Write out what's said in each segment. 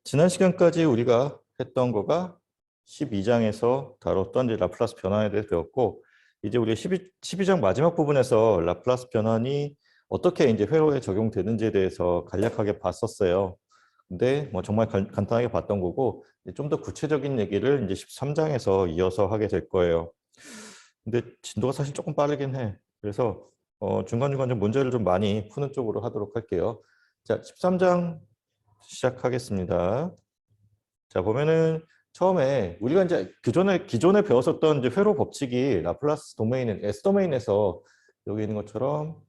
지난 시간까지 우리가 했던 거가 12장에서 다뤘던 이제 라플라스 변환에 대해서 배웠고, 이제 우리가 12장 마지막 부분에서 라플라스 변환이 어떻게 이제 회로에 적용되는지에 대해서 간략하게 봤었어요. 근데 뭐 정말 간단하게 봤던 거고, 좀 더 구체적인 얘기를 이제 13장에서 이어서 하게 될 거예요. 근데 진도가 사실 조금 빠르긴 해. 그래서 중간중간 좀 문제를 좀 많이 푸는 쪽으로 하도록 할게요. 자, 13장 시작하겠습니다. 자, 보면은 처음에 우리가 이제 기존에 배웠었던 이제 회로 법칙이 라플라스 도메인은 S 도메인에서 여기 있는 것처럼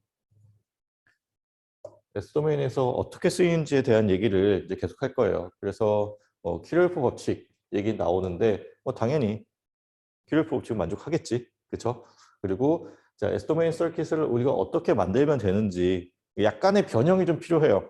S 도메인에서 어떻게 쓰이는지에 대한 얘기를 이제 계속 할 거예요. 그래서 키르호프 법칙 얘기 나오는데 당연히 키르호프 법칙 만족하겠지, 그렇죠? 그리고 자, S 도메인 서킷을 우리가 어떻게 만들면 되는지 약간의 변형이 좀 필요해요.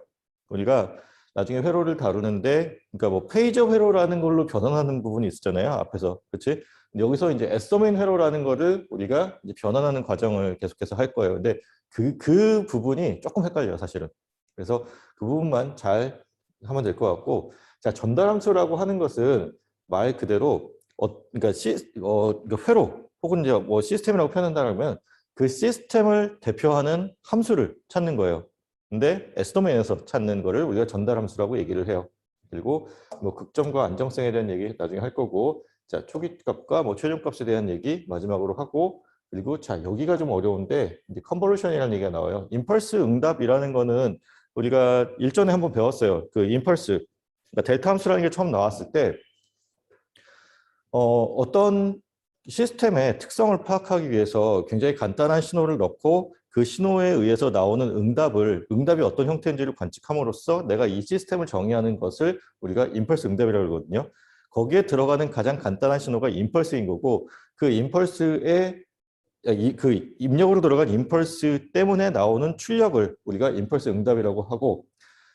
우리가 나중에 회로를 다루는데, 그러니까 뭐 페이저 회로라는 걸로 변환하는 부분이 있었잖아요, 앞에서, 그렇지? 근데 여기서 이제 S 도메인 회로라는 거를 우리가 이제 변환하는 과정을 계속해서 할 거예요. 근데 그 부분이 조금 헷갈려요, 사실은. 그래서 그 부분만 잘 하면 될 것 같고, 자, 전달함수라고 하는 것은 말 그대로 그러니까 그러니까 회로 혹은 이제 뭐 시스템이라고 표현한다면 그 시스템을 대표하는 함수를 찾는 거예요. 근데 S도메인에서 찾는 거를 우리가 전달함수라고 얘기를 해요. 그리고 뭐 극점과 안정성에 대한 얘기 나중에 할 거고, 자, 초기값과 뭐 최종값에 대한 얘기 마지막으로 하고, 그리고 자, 여기가 좀 어려운데 이제 컨볼루션이라는 얘기가 나와요. 임펄스 응답이라는 거는 우리가 일전에 한번 배웠어요. 그 임펄스, 그러니까 델타 함수라는 게 처음 나왔을 때 어떤 시스템의 특성을 파악하기 위해서 굉장히 간단한 신호를 넣고 그 신호에 의해서 나오는 응답이 어떤 형태인지를 관측함으로써 내가 이 시스템을 정의하는 것을 우리가 임펄스 응답이라고 그러거든요. 거기에 들어가는 가장 간단한 신호가 임펄스인 거고, 그 임펄스의 그 입력으로 들어간 임펄스 때문에 나오는 출력을 우리가 임펄스 응답이라고 하고,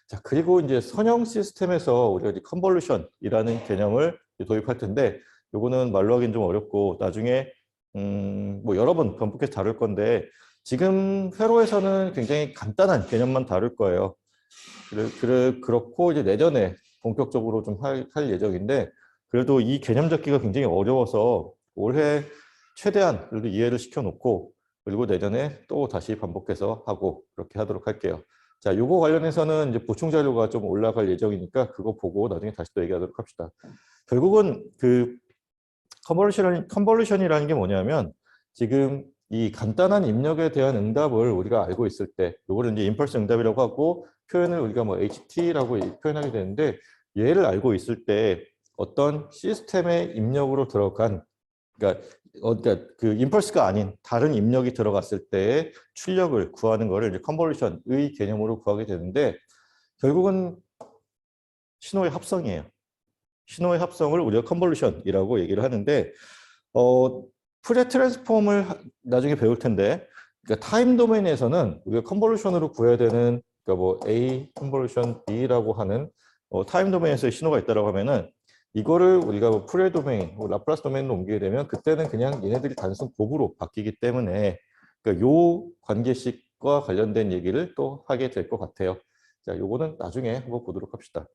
자, 그리고 이제 선형 시스템에서 우리가 이제 컨볼루션이라는 개념을 도입할 텐데, 요거는 말로 하기는 좀 어렵고 나중에 뭐 여러 번 반복해서 다룰 건데, 지금 회로에서는 굉장히 간단한 개념만 다룰 거예요. 그렇고 이제 내년에 본격적으로 좀 할 예정인데, 그래도 이 개념 잡기가 굉장히 어려워서 올해 최대한 그래도 이해를 시켜놓고, 그리고 내년에 또 다시 반복해서 하고 그렇게 하도록 할게요. 자, 요거 관련해서는 이제 보충 자료가 좀 올라갈 예정이니까 그거 보고 나중에 다시 또 얘기하도록 합시다. 결국은 그 컨볼루션이라는 게 뭐냐면, 지금 이 간단한 입력에 대한 응답을 우리가 알고 있을 때, 요거를 이제 임펄스 응답이라고 하고 표현을 우리가 뭐 HT라고 표현하게 되는데, 얘를 알고 있을 때 어떤 시스템의 입력으로 들어간, 그러니까 그 임펄스가 아닌 다른 입력이 들어갔을 때의 출력을 구하는 거를 이제 컨볼루션의 개념으로 구하게 되는데, 결국은 신호의 합성이에요. 신호의 합성을 우리가 컨볼루션이라고 얘기를 하는데, 프레 트랜스폼을 나중에 배울 텐데, 그러니까 타임 도메인에서는 우리가 컨볼루션으로 구해야 되는, 그러니까 뭐 A 컨볼루션 B라고 하는 타임 도메인에서의 신호가 있다고 하면은, 이거를 우리가 뭐 프레 도메인, 뭐 라플라스 도메인으로 옮기게 되면 그때는 그냥 얘네들이 단순 곱으로 바뀌기 때문에, 그러니까 요 관계식과 관련된 얘기를 또 하게 될 것 같아요. 자, 요거는 나중에 한번 보도록 합시다.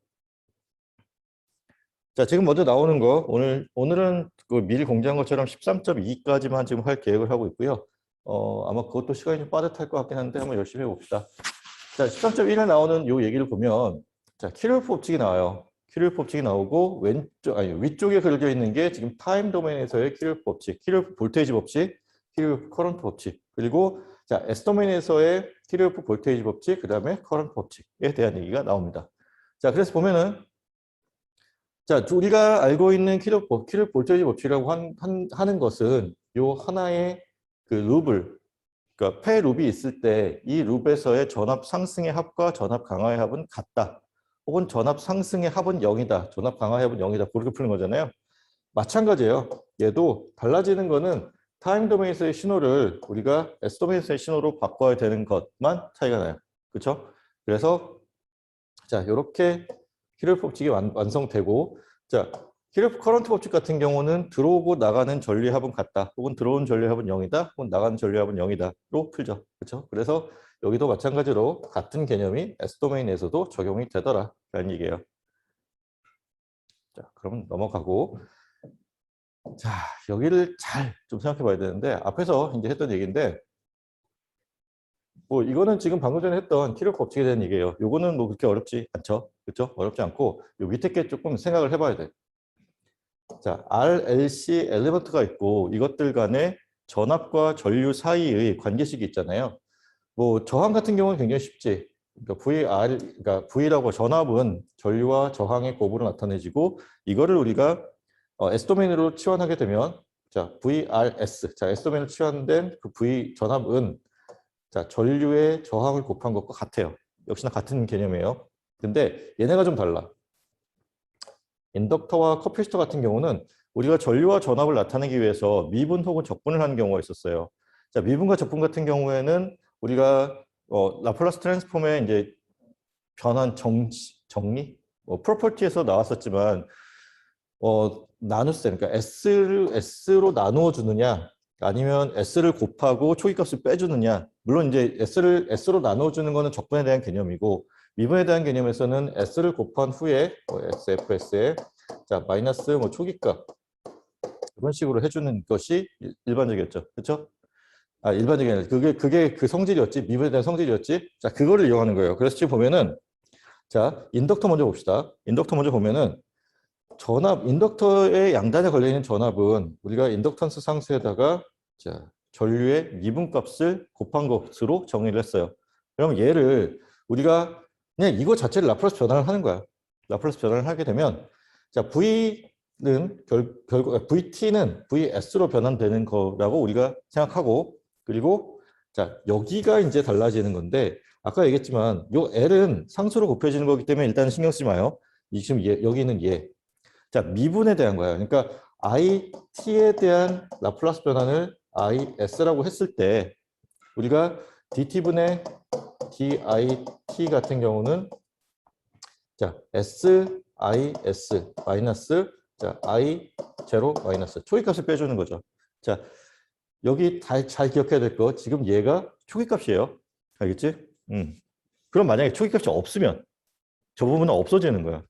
자, 지금 먼저 나오는 거, 오늘은 그 미리 공지한 것처럼 13.2까지만 지금 할 계획을 하고 있고요. 아마 그것도 시간이 좀 빠듯할 것 같긴 한데 한번 열심히 해봅시다. 자, 13.1에 나오는 요 얘기를 보면, 자, 키르호프 법칙이 나와요. 키르호프 법칙이 나오고 위쪽에 그려져 있는 게 지금 타임 도메인에서의 키르호프 법칙, 키르호프 볼테이지 법칙, 키르호프 커런트 법칙, 그리고 자, S 도메인에서의 키르호프 볼테이지 법칙, 그다음에 커런트 법칙에 대한 얘기가 나옵니다. 자, 그래서 보면은, 자, 우리가 알고 있는 키르 볼테이지 법칙이라고 하는 것은 요 하나의 그 룹을, 그러니까 패 룹이 있을 때 이 룹에서의 전압 상승의 합과 전압 강화의 합은 같다. 혹은 전압 상승의 합은 0이다. 전압 강화의 합은 0이다. 그렇게 푸는 거잖아요. 마찬가지예요. 얘도 달라지는 거는 타임 도메인에서의 신호를 우리가 S 도메인에서의 신호로 바꿔야 되는 것만 차이가 나요. 그렇죠? 그래서 자, 이렇게 키르호프 법칙이 완성되고, 자, 키르호프 커런트 법칙 같은 경우는 들어오고 나가는 전류합은 같다. 혹은 들어온 전류합은 0이다. 혹은 나가는 전류합은 0이다로 풀죠. 그렇죠? 그래서 여기도 마찬가지로 같은 개념이 S 도메인에서도 적용이 되더라 라는 얘기예요. 자, 그러면 넘어가고. 자, 여기를 잘 좀 생각해 봐야 되는데, 앞에서 이제 했던 얘기인데, 뭐, 이거는 지금 방금 전에 했던 키력 법칙에 대한 얘기예요. 요거는 뭐 그렇게 어렵지 않죠? 그렇죠? 어렵지 않고, 요 밑에 게 조금 생각을 해봐야 돼. 자, RLC 엘리먼트가 있고, 이것들 간의 전압과 전류 사이의 관계식이 있잖아요. 뭐, 저항 같은 경우는 굉장히 쉽지. 그러니까 그러니까 V라고 전압은 전류와 저항의 곱으로 나타내지고, 이거를 우리가 S도메인으로 치환하게 되면, 자, VRS. 자, S도메인으로 치환된 그 V 전압은, 자, 전류의 저항을 곱한 것과 같아요. 역시나 같은 개념이에요. 근데 얘네가 좀 달라. 인덕터와 커피시터 같은 경우는 우리가 전류와 전압을 나타내기 위해서 미분 혹은 적분을 하는 경우가 있었어요. 자, 미분과 적분 같은 경우에는 우리가 라플라스 트랜스폼의 이제 변한 정리, 프로퍼티에서 나왔었지만 나눗셈, 그러니까 S로 나누어 주느냐, 아니면 S를 곱하고 초기값을 빼주느냐. 물론 이제 S로 나누어 주는 거는 적분에 대한 개념이고, 미분에 대한 개념에서는 S를 곱한 후에 SFS에 자 마이너스 뭐 초기값 이런 식으로 해주는 것이 일반적이었죠. 그렇죠? 아, 일반적인 아니라 그게 그 성질이었지. 미분에 대한 성질이었지. 자, 그거를 이용하는 거예요. 그래서 지금 보면은 자, 인덕터 먼저 봅시다. 인덕터 먼저 보면은 인덕터의 양단에 걸려 있는 전압은 우리가 인덕턴스 상수에다가 자, 전류의 미분값을 곱한 것으로 정의를 했어요. 그럼 얘를 우리가 그냥 이거 자체를 라플라스 변환을 하는 거야. 라플라스 변환을 하게 되면 자, V는 결국 VT는 VS로 변환되는 거라고 우리가 생각하고, 그리고 자, 여기가 이제 달라지는 건데, 아까 얘기했지만 요 L은 상수로 곱해지는 거기 때문에 일단 신경 쓰지 마요. 지금 여기는 얘. 자, 미분에 대한 거야. 그러니까 IT에 대한 라플라스 변환을 IS라고 했을 때 우리가 DT분의 DIT 같은 경우는 자, SIS 마이너스 자, I0 마이너스 초기값을 빼주는 거죠. 자, 여기 잘 기억해야 될 거, 지금 얘가 초기값이에요. 알겠지? 그럼 만약에 초기값이 없으면 저 부분은 없어지는 거야.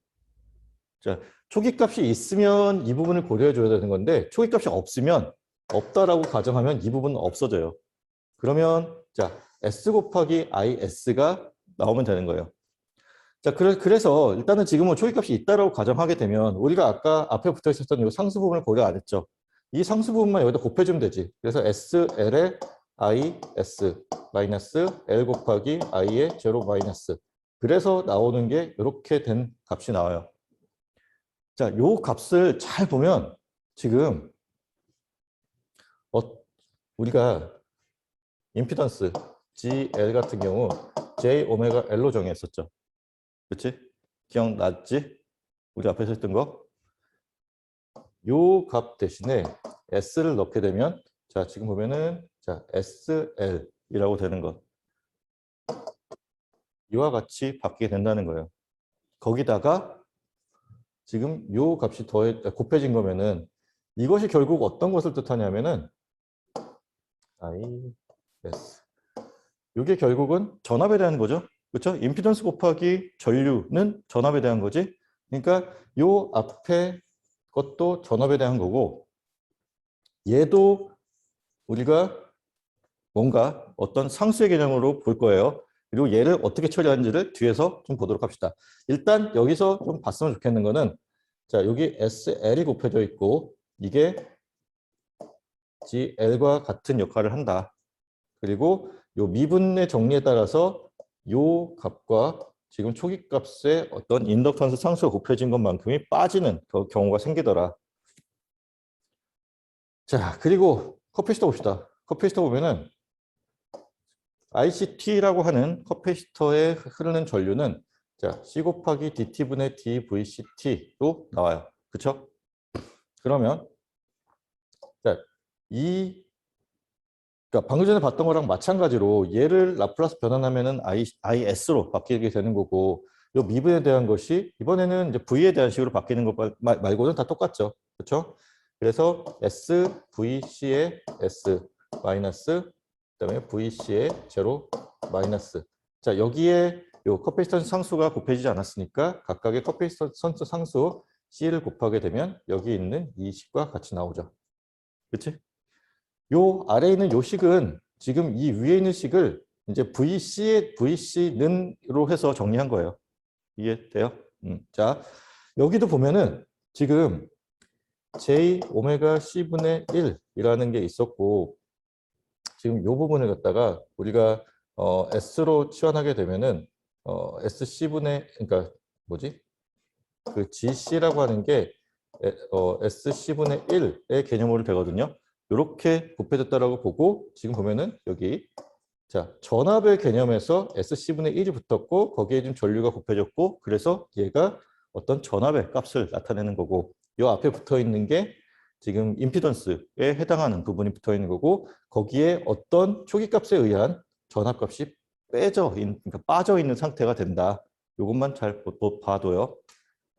자, 초기값이 있으면 이 부분을 고려해 줘야 되는 건데, 초기값이 없으면 없다라고 가정하면 이 부분은 없어져요. 그러면 자, S 곱하기 IS가 나오면 되는 거예요. 자, 그래서 일단은 지금은 초기값이 있다라고 가정하게 되면 우리가 아까 앞에 붙어 있었던 이 상수 부분을 고려 안 했죠. 이 상수 부분만 여기다 곱해주면 되지. 그래서 SL의 IS 마이너스 L 곱하기 I의 제로 마이너스. 그래서 나오는 게 이렇게 된 값이 나와요. 자, 요 값을 잘 보면 지금 우리가 임피던스 GL 같은 경우 J 오메가 L로 정했었죠. 그렇지? 기억났지? 우리 앞에서 했던 거. 요 값 대신에 S를 넣게 되면 자, 지금 보면은 자, SL이라고 되는 것. 이와 같이 바뀌게 된다는 거예요. 거기다가 지금 요 값이 곱해진 거면은 이것이 결국 어떤 것을 뜻하냐면은 IS. 이게 결국은 전압에 대한 거죠. 그렇죠? 임피던스 곱하기 전류는 전압에 대한 거지. 그러니까 요 앞에 것도 전압에 대한 거고, 얘도 우리가 뭔가 어떤 상수의 개념으로 볼 거예요. 그리고 얘를 어떻게 처리하는지를 뒤에서 좀 보도록 합시다. 일단 여기서 좀 봤으면 좋겠는 거는 자, 여기 SL이 곱해져 있고 이게 GL과 같은 역할을 한다. 그리고 요 미분의 정리에 따라서 요 값과 지금 초기값의 어떤 인덕턴스 상수가 곱해진 것만큼이 빠지는 경우가 생기더라. 자, 그리고 커피시터 봅시다. 커피시터 보면은 ICT라고 하는 커피시터에 흐르는 전류는 자, C 곱하기 DT분의 DVCT로 나와요. 그렇죠? 그러면 자, 그러니까 방금 전에 봤던 거랑 마찬가지로 얘를 라플라스 변환하면은 IS로 바뀌게 되는 거고, 요 미분에 대한 것이 이번에는 이제 V에 대한 식으로 바뀌는 것 말고는 다 똑같죠. 그렇죠? 그래서 SVC의 S 마이너스 그다음에 VC의 제로 마이너스. 자, 여기에 요 커피스턴스 상수가 곱해지지 않았으니까 각각의 커피스턴스 상수 C를 곱하게 되면 여기 있는 이 식과 같이 나오죠. 그렇지? 요 아래에 있는 요 식은 지금 이 위에 있는 식을 이제 VC는으로 해서 정리한 거예요. 이해돼요? 자, 여기도 보면은 지금 J 오메가 C분의 1이라는 게 있었고, 지금 이 부분을 갖다가 우리가 S로 치환하게 되면은 SC분의, 그러니까 뭐지? 그 GC라고 하는 게 SC분의 1의 개념으로 되거든요. 이렇게 곱해졌다라고 보고, 지금 보면은 여기 자, 전압의 개념에서 SC분의 1이 붙었고, 거기에 좀 전류가 곱해졌고, 그래서 얘가 어떤 전압의 값을 나타내는 거고, 이 앞에 붙어 있는 게 지금 임피던스에 해당하는 부분이 붙어 있는 거고, 거기에 어떤 초기값에 의한 전압값이 그러니까 빠져 있는 상태가 된다. 이것만 잘 봐둬요.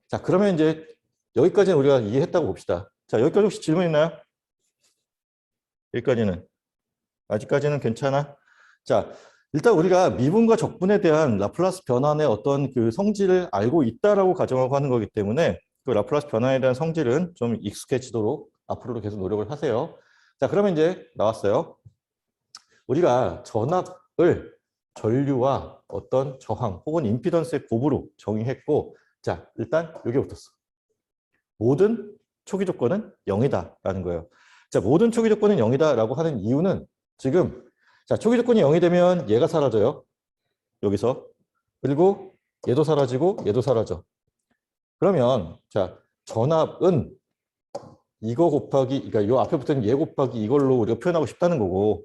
자, 그러면 이제 여기까지는 우리가 이해했다고 봅시다. 자, 여기까지 혹시 질문 있나요? 여기까지는. 아직까지는 괜찮아? 자, 일단 우리가 미분과 적분에 대한 라플라스 변환의 어떤 그 성질을 알고 있다라고 가정하고 하는 거기 때문에 그 라플라스 변환에 대한 성질은 좀 익숙해지도록 앞으로도 계속 노력을 하세요. 자, 그러면 이제 나왔어요. 우리가 전압을 전류와 어떤 저항 혹은 임피던스의 곱으로 정의했고, 자, 일단 여기 붙었어. 모든 초기 조건은 0이다라는 거예요. 자, 모든 초기 조건은 0이다라고 하는 이유는 지금 자, 초기 조건이 0이 되면 얘가 사라져요. 여기서. 그리고 얘도 사라지고 얘도 사라져. 그러면 자, 전압은 이거 곱하기, 그러니까 요 앞에 붙은 얘 곱하기 이걸로 우리가 표현하고 싶다는 거고,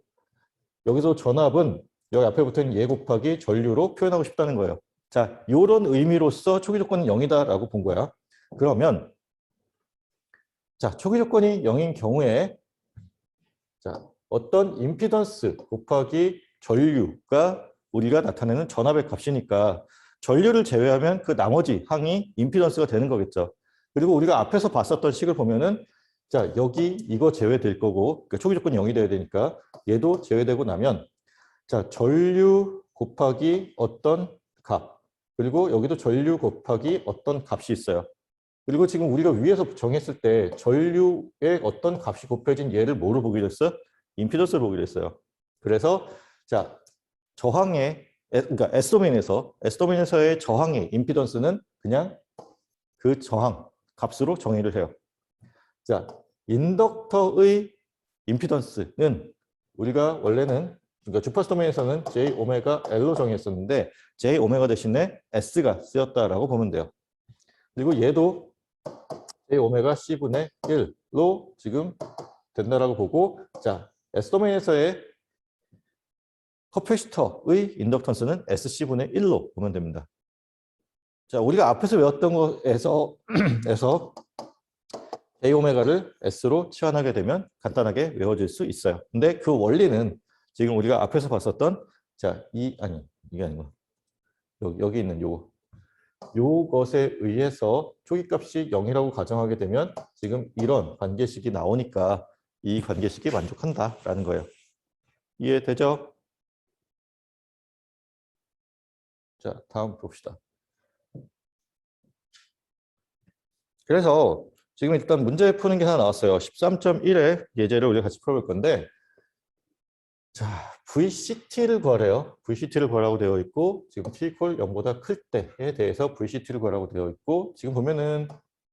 여기서 전압은 여기 앞에 붙은 얘 곱하기 전류로 표현하고 싶다는 거예요. 자, 요런 의미로서 초기 조건은 0이다라고 본 거야. 그러면 자, 초기 조건이 0인 경우에 자, 어떤 임피던스 곱하기 전류가 우리가 나타내는 전압의 값이니까 전류를 제외하면 그 나머지 항이 임피던스가 되는 거겠죠. 그리고 우리가 앞에서 봤었던 식을 보면은 자, 여기 이거 제외될 거고 그러니까 초기 조건이 0이 돼야 되니까 얘도 제외되고 나면 자, 전류 곱하기 어떤 값 그리고 여기도 전류 곱하기 어떤 값이 있어요. 그리고 지금 우리가 위에서 정했을 때 전류의 어떤 값이 곱해진 얘를 뭐로 보기로 했어? 임피던스를 보기로 했어요. 그래서 자, 저항의 그러니까 S도메인에서의 저항의 임피던스는 그냥 그 저항 값으로 정의를 해요. 자, 인덕터의 임피던스는 우리가 원래는 그러니까 주파수 도메인에서는 J 오메가 L로 정의했었는데 J 오메가 대신에 S가 쓰였다라고 보면 돼요. 그리고 얘도 J 오메가 C분의 1로 지금 된다라고 보고, 자, S도메인에서의 커패시터의 인덕턴스는 SC분의 1로 보면 됩니다. 자, 우리가 앞에서 외웠던 거에서 J 오메가를 S로 치환하게 되면 간단하게 외워질 수 있어요. 근데 그 원리는 지금 우리가 앞에서 봤었던 자, 이게 아니고 여기 있는 요것에 의해서 초기값이 0이라고 가정하게 되면 지금 이런 관계식이 나오니까 이 관계식이 만족한다라는 거예요. 이해되죠? 자, 다음 봅시다. 그래서 지금 일단 문제 푸는 게 하나 나왔어요. 13.1의 예제를 우리가 같이 풀어볼 건데 자, VCT를 구하래요. VCT를 구하라고 되어 있고 지금 T = 0보다 클 때에 대해서 VCT를 구하라고 되어 있고 지금 보면은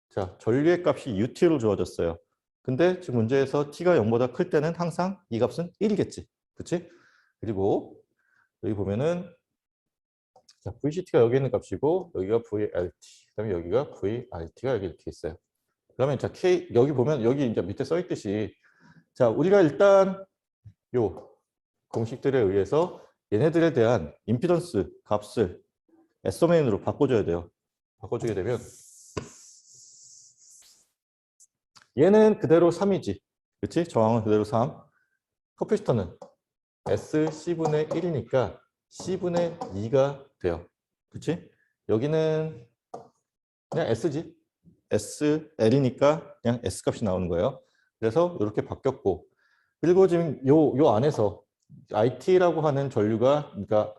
자, 전류의 값이 UT로 주어졌어요. 근데 지금 문제에서 T가 0보다 클 때는 항상 이 값은 1이겠지. 그치? 그리고 여기 보면은 자, VCT가 여기 있는 값이고 여기가 VLT, 그다음에 여기가 VRT가 여기 이렇게 있어요. 그러면 자, K 여기 보면 여기 이제 밑에 써 있듯이 자, 우리가 일단 요 공식들에 의해서 얘네들에 대한 임피던스 값을 S도메인으로 바꿔줘야 돼요. 바꿔주게 되면 얘는 그대로 3이지. 그렇지? 저항은 그대로 3. 커피시터는 SC분의 1이니까 C분의 2가 돼요. 그렇지? 여기는 그냥 S지. SL이니까 그냥 S값이 나오는 거예요. 그래서 이렇게 바뀌었고 그리고 지금 요 안에서 IT라고 하는 전류가 그러니까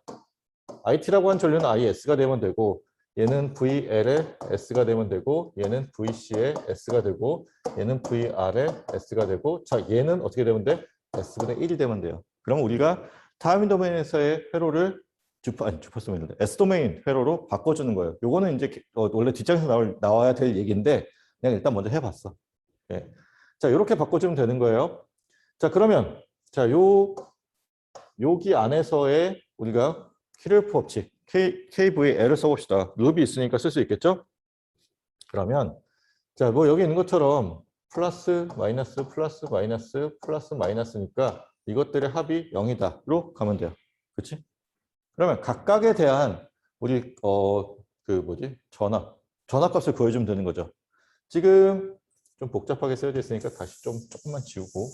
IT라고 하는 전류는 IS가 되면 되고 얘는 VL에 S가 되면 되고 얘는 VC에 S가 되고 얘는 VR에 S가 되고 자 얘는 어떻게 되면 돼? S분의 1이 되면 돼요. 그럼 우리가 타임 도메인에서의 회로를 주파수 도메인, S 도메인 회로로 바꿔주는 거예요. 요거는 이제 원래 뒷장에서 나와야 될 얘기인데 그냥 일단 먼저 해봤어. 예. 자 이렇게 바꿔주면 되는 거예요. 자 그러면 자 여기 안에서의 우리가 키르호프 법칙 KVL을 써봅시다. 루비 있으니까 쓸 수 있겠죠? 그러면 자 뭐 여기 있는 것처럼 플러스 마이너스 플러스 마이너스 플러스 마이너스니까 이것들의 합이 0이다로 가면 돼요. 그렇지? 그러면 각각에 대한 우리 그 뭐지? 전압값을 구해주면 되는 거죠. 지금 좀 복잡하게 쓰여져 있으니까 다시 조금만 지우고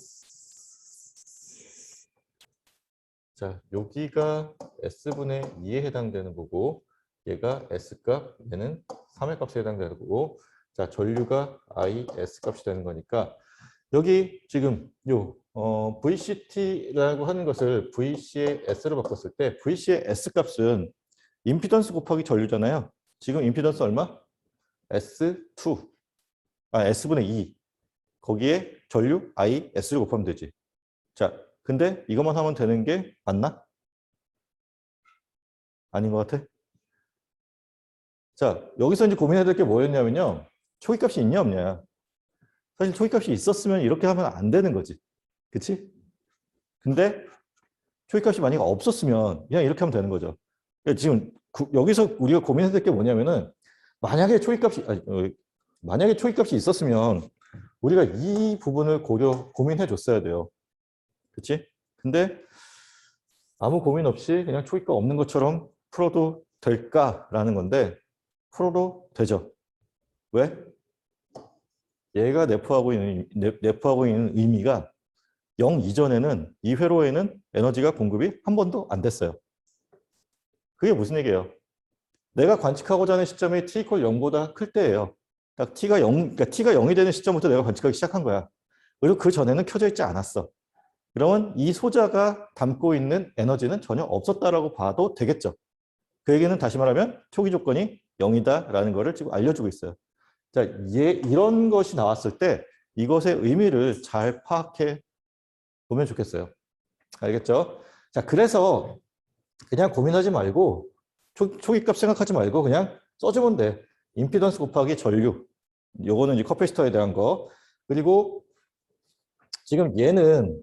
자 여기가 S분의 2에 해당되는 거고 얘가 S값, 얘는 3의 값에 해당되는 거고 자 전류가 IS 값이 되는 거니까 여기 지금 요 VCT라고 하는 것을 VC의 S로 바꿨을 때 VC의 S 값은 임피던스 곱하기 전류잖아요. 지금 임피던스 얼마? S2 S분의 2 거기에 전류 IS를 곱하면 되지. 자 근데 이것만 하면 되는 게 맞나? 아닌 것 같아? 자 여기서 이제 고민해야 될 게 뭐였냐면요. 초기값이 있냐 없냐. 사실 초기값이 있었으면 이렇게 하면 안 되는 거지. 그치? 근데 초기값이 만약에 없었으면 그냥 이렇게 하면 되는 거죠. 지금 여기서 우리가 고민해야 될 게 뭐냐면은 만약에 초기값이 있었으면 우리가 이 부분을 고민해 줬어야 돼요. 그치? 근데 아무 고민 없이 그냥 초기값 없는 것처럼 풀어도 될까라는 건데 풀어도 되죠. 왜? 얘가 내포하고 있는 의미가 0 이전에는 이 회로에는 에너지가 공급이 한 번도 안 됐어요. 그게 무슨 얘기예요? 내가 관측하고자 하는 시점이 t = 0보다 클 때예요. 딱 그러니까 t가 0이 되는 시점부터 내가 관측하기 시작한 거야. 그리고 그 전에는 켜져 있지 않았어. 그러면 이 소자가 담고 있는 에너지는 전혀 없었다라고 봐도 되겠죠. 그 얘기는 다시 말하면 초기 조건이 0이다라는 거를 지금 알려주고 있어요. 자, 이런 것이 나왔을 때 이것의 의미를 잘 파악해 보면 좋겠어요. 알겠죠? 자, 그래서 그냥 고민하지 말고 초기값 생각하지 말고 그냥 써주면 돼. 임피던스 곱하기 전류. 요거는 이제 커피시터에 대한 거. 그리고 지금 얘는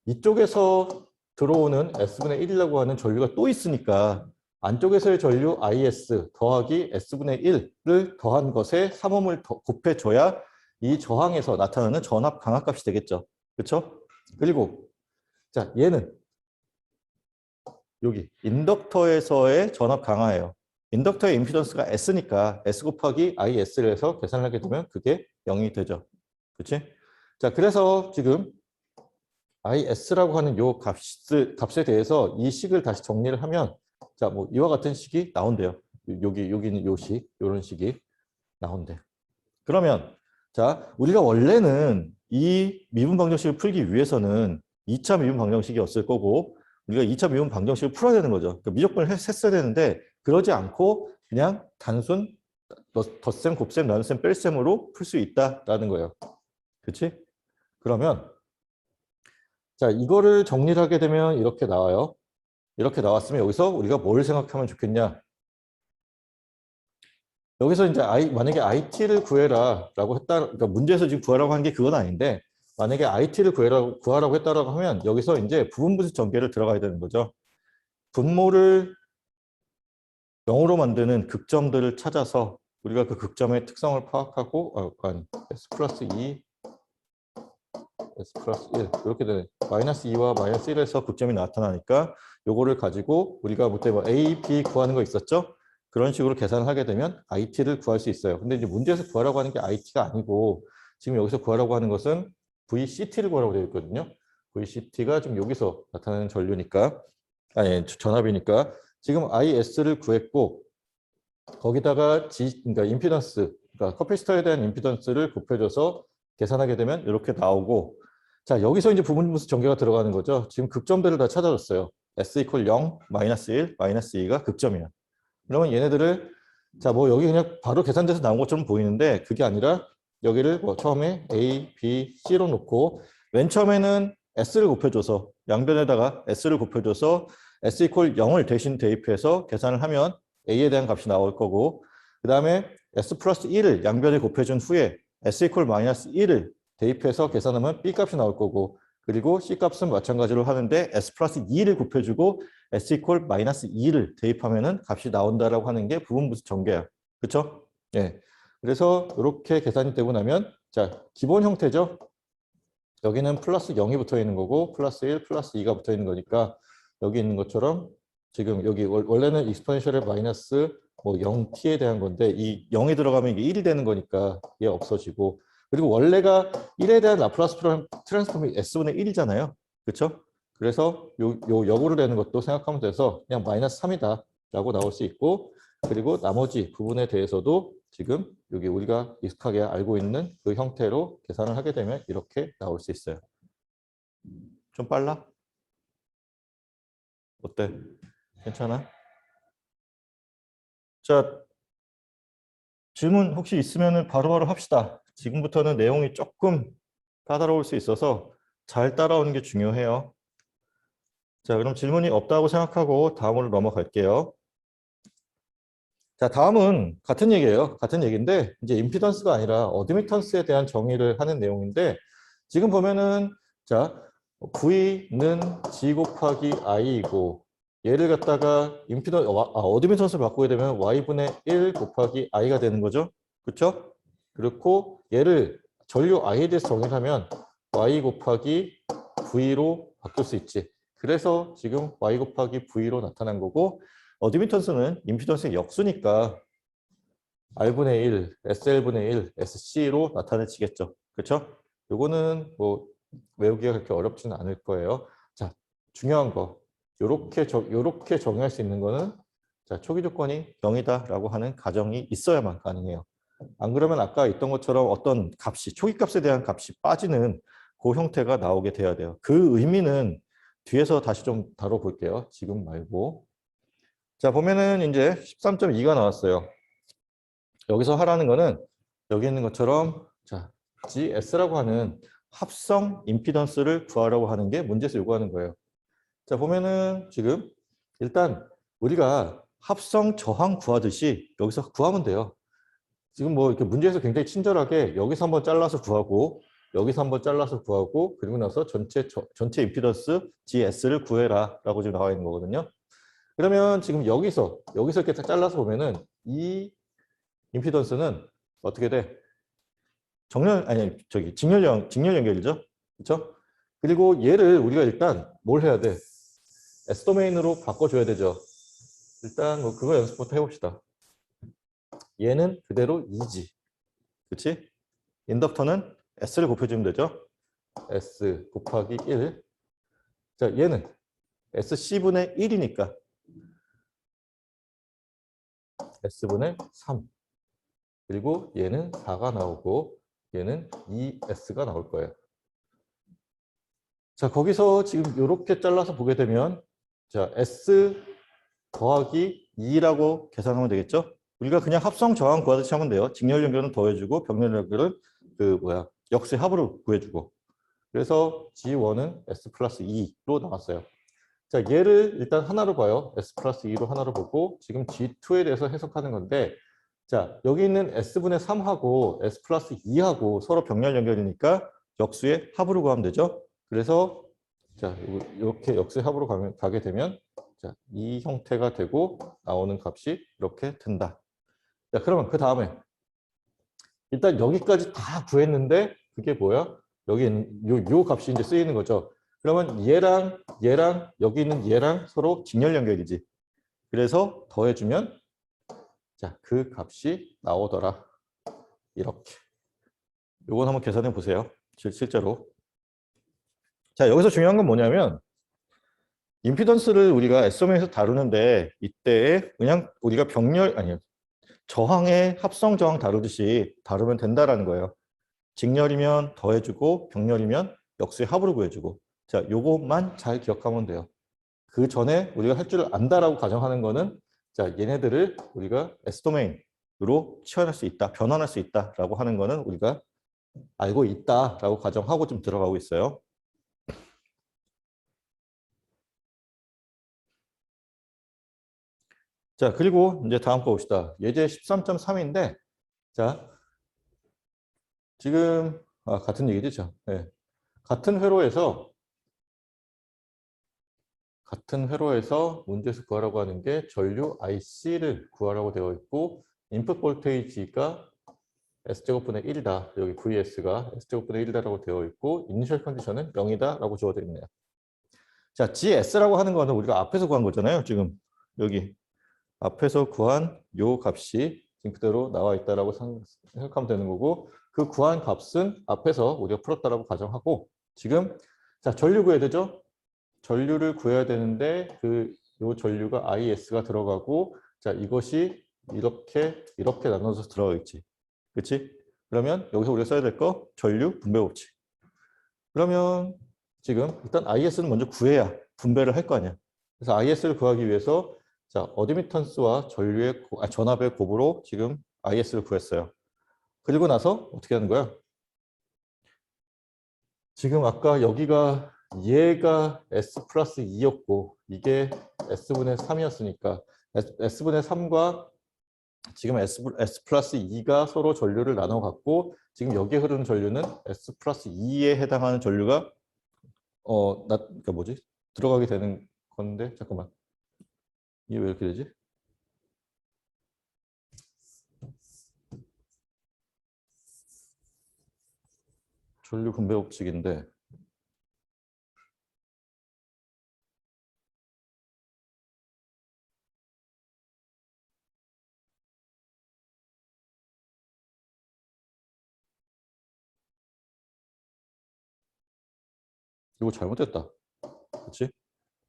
이쪽에서 들어오는 S분의 1이라고 하는 전류가 또 있으니까 안쪽에서의 전류 IS 더하기 S분의 1을 더한 것에 3옴을 곱해줘야 이 저항에서 나타나는 전압 강압값이 되겠죠. 그렇죠? 그리고 자 얘는 여기 인덕터에서의 전압 강화예요. 인덕터의 임피던스가 S니까 S 곱하기 IS를 해서 계산을 하게 되면 그게 0이 되죠. 그렇지? 자 그래서 지금 IS라고 하는 요 값에 대해서 이 식을 다시 정리를 하면 자, 뭐 이와 같은 식이 나온대요. 여기는 요 식, 요런 식이 나온대. 그러면 자, 우리가 원래는 이 미분 방정식을 풀기 위해서는 2차 미분 방정식이었을 거고 우리가 2차 미분 방정식을 풀어야 되는 거죠. 그러니까 미적분을 했어야 되는데 그러지 않고 그냥 단순 덧셈, 곱셈, 나눗셈, 뺄셈으로 풀 수 있다라는 거예요. 그렇지? 그러면 자, 이거를 정리를 하게 되면 이렇게 나와요. 이렇게 나왔으면 여기서 우리가 뭘 생각하면 좋겠냐. 여기서 이제 만약에 IT를 구해라라고 했다, 그러니까 문제에서 지금 구하라고 한 게 그건 아닌데, 만약에 IT를 구하라고 했다라고 하면 여기서 이제 부분분수 전개를 들어가야 되는 거죠. 분모를 0으로 만드는 극점들을 찾아서 우리가 그 극점의 특성을 파악하고, S 플러스 2, S 플러스 1 이렇게 되는 마이너스 2와 마이너스 1에서 극점이 나타나니까 요거를 가지고 우리가 그때 뭐 A, B 구하는 거 있었죠? 그런 식으로 계산을 하게 되면 IT를 구할 수 있어요. 근데 이제 문제에서 구하라고 하는 게 IT가 아니고 지금 여기서 구하라고 하는 것은 VCT를 구하라고 되어 있거든요. VCT가 지금 여기서 나타나는 전류니까 전압이니까 지금 IS를 구했고 거기다가 그러니까 임피던스, 그러니까 커피시터에 대한 임피던스를 곱해줘서 계산하게 되면 이렇게 나오고 자 여기서 이제 부분분수 전개가 들어가는 거죠. 지금 극점들을 다 찾아줬어요. S = 0, 마이너스 1, 마이너스 2가 극점이야. 그러면 얘네들을 자, 뭐 여기 그냥 바로 계산돼서 나온 것처럼 보이는데 그게 아니라 여기를 뭐 처음에 A, B, C로 놓고 맨 처음에는 S를 곱해줘서 양변에다가 S를 곱해줘서 S 이퀄 0을 대신 대입해서 계산을 하면 A에 대한 값이 나올 거고 그 다음에 S 플러스 1을 양변에 곱해준 후에 S 이퀄 마이너스 1을 대입해서 계산하면 B 값이 나올 거고 그리고 C 값은 마찬가지로 하는데 S 플러스 2를 곱해주고 S 이퀄 마이너스 2를 대입하면은 값이 나온다라고 하는 게 부분분수 전개야. 그렇죠? 예. 그래서 이렇게 계산이 되고 나면 자, 기본 형태죠. 여기는 플러스 0이 붙어 있는 거고 플러스 1, 플러스 2가 붙어 있는 거니까 여기 있는 것처럼 지금 여기 원래는 익스포넨셜의 마이너스 뭐 0t에 대한 건데 이 0이 들어가면 이게 1이 되는 거니까 얘 없어지고 그리고 원래가 1에 대한 라플라스 트랜스폼이 S분의 1이잖아요. 그렇죠? 그래서 요 역으로 되는 것도 생각하면 돼서 그냥 마이너스 3이다 라고 나올 수 있고 그리고 나머지 부분에 대해서도 지금 여기 우리가 익숙하게 알고 있는 그 형태로 계산을 하게 되면 이렇게 나올 수 있어요. 좀 빨라? 어때? 괜찮아? 자, 질문 혹시 있으면 바로바로 합시다. 지금부터는 내용이 조금 까다로울 수 있어서 잘 따라오는 게 중요해요. 자, 그럼 질문이 없다고 생각하고 다음으로 넘어갈게요. 자, 다음은 같은 얘기예요. 같은 얘기인데 이제 임피던스가 아니라 어드미턴스에 대한 정의를 하는 내용인데 지금 보면은 자, V는 G 곱하기 I이고 얘를 갖다가 어드미턴스를 바꾸게 되면 Y분의 1 곱하기 I가 되는 거죠. 그렇죠? 그렇고 얘를 전류 I에 대해서 정의하면 Y 곱하기 V로 바뀔 수 있지. 그래서 지금 Y 곱하기 V로 나타난 거고 어드미턴스는 임피던스의 역수니까 R분의 1, SL분의 1, SC로 나타내지겠죠. 그렇죠? 요거는 뭐 외우기가 그렇게 어렵지는 않을 거예요. 자, 중요한 거. 요렇게 정의할 수 있는 거는 자, 초기 조건이 0이다라고 하는 가정이 있어야만 가능해요. 안 그러면 아까 있던 것처럼 어떤 값이 초기 값에 대한 값이 빠지는 그 형태가 나오게 돼야 돼요. 그 의미는 뒤에서 다시 좀 다뤄볼게요. 지금 말고. 자, 보면은 이제 13.2가 나왔어요. 여기서 하라는 거는 여기 있는 것처럼 자, GS라고 하는 합성 임피던스를 구하라고 하는 게 문제에서 요구하는 거예요. 자, 보면은 지금 일단 우리가 합성 저항 구하듯이 여기서 구하면 돼요. 지금 뭐 이렇게 문제에서 굉장히 친절하게 여기서 한번 잘라서 구하고 여기서 한번 잘라서 구하고 그리고 나서 전체 임피던스 GS를 구해라 라고 지금 나와 있는 거거든요. 그러면 지금 여기서 이렇게 딱 잘라서 보면은 이 임피던스는 어떻게 돼? 직렬 연결이죠. 그렇죠? 그리고 얘를 우리가 일단 뭘 해야 돼? S 도메인으로 바꿔줘야 되죠. 일단 뭐 그거 연습부터 해봅시다. 얘는 그대로 2지. 그렇지? 인덕터는 S를 곱해주면 되죠. S 곱하기 1. 자, 얘는 SC분의 1이니까 S분의 3. 그리고 얘는 4가 나오고 얘는 2S가 나올 거예요. 자, 거기서 지금 이렇게 잘라서 보게 되면 자, S 더하기 2라고 계산하면 되겠죠? 우리가 그냥 합성 저항 구하듯이 하면 돼요. 직렬 연결은 더해주고 병렬 연결은 역수 합으로 구해주고. 그래서 G1은 S 플러스 2로 나왔어요. 자, 얘를 일단 하나로 봐요. S 플러스 2로 하나로 보고 지금 G2에 대해서 해석하는 건데 자, 여기 있는 S분의 3하고 S 플러스 2하고 서로 병렬 연결이니까 역수의 합으로 구하면 되죠. 그래서 자, 이렇게 역수의 합으로 가게 되면 자, 이 형태가 되고 나오는 값이 이렇게 된다. 자, 그러면 그 다음에 일단 여기까지 다 구했는데 그게 뭐야? 여기 있는 요 값이 이제 쓰이는 거죠. 그러면 얘랑 여기 있는 얘랑 서로 직렬 연결이지. 그래서 더해주면 자, 그 값이 나오더라. 이렇게. 요건 한번 계산해 보세요. 실제로. 자, 여기서 중요한 건 뭐냐면 임피던스를 우리가 S도메인에서 다루는데 이때 그냥 우리가 저항의 합성 저항 다루듯이 다루면 된다라는 거예요. 직렬이면 더해주고 병렬이면 역수의 합으로 구해주고. 자, 요것만 잘 기억하면 돼요. 그 전에 우리가 할 줄 안다라고 가정하는 거는 자, 얘네들을 우리가 S도메인으로 치환할 수 있다, 변환할 수 있다라고 하는 거는 우리가 알고 있다라고 가정하고 좀 들어가고 있어요. 자, 그리고 이제 다음 거 봅시다. 예제 13.3인데, 자, 지금 같은 얘기죠. 네. 같은 회로에서 문제에서 구하라고 하는 게 전류 IC를 구하라고 되어 있고, 인풋 볼테이지가 S제곱분의 1이다. 여기 VS가 S제곱분의 1이다라고 되어 있고, 이니셜 컨디션은 0이다라고 주어져 있네요. 자, GS라고 하는 거는 우리가 앞에서 구한 거잖아요. 지금 여기 앞에서 구한 요 값이 지금 그대로 나와 있다라고 생각하면 되는 거고, 그 구한 값은 앞에서 우리가 풀었다라고 가정하고, 지금 자, 전류 구해야 되죠? 전류를 구해야 되는데 요 전류가 IS가 들어가고, 자, 이것이 이렇게 나눠서 들어가 있지. 그렇지? 그러면 여기서 우리가 써야 될 거 전류 분배 법칙. 그러면 지금 일단 IS는 먼저 구해야 분배를 할 거 아니야. 그래서 IS를 구하기 위해서 자, 어드미턴스와 전압의 곱으로 지금 IS를 구했어요. 그리고 나서 어떻게 하는 거야? 지금 아까 여기가 얘가 S 플러스 2였고 이게 S분의 3이었으니까 S분의 3과 지금 S 플러스 2가 서로 전류를 나눠 갖고 지금 여기에 흐르는 전류는 S 플러스 2에 해당하는 전류가 그러니까 뭐지? 들어가게 되는 건데 잠깐만. 이게 왜 이렇게 되지? 전류 분배 법칙인데 이거 잘못됐다. 그렇지?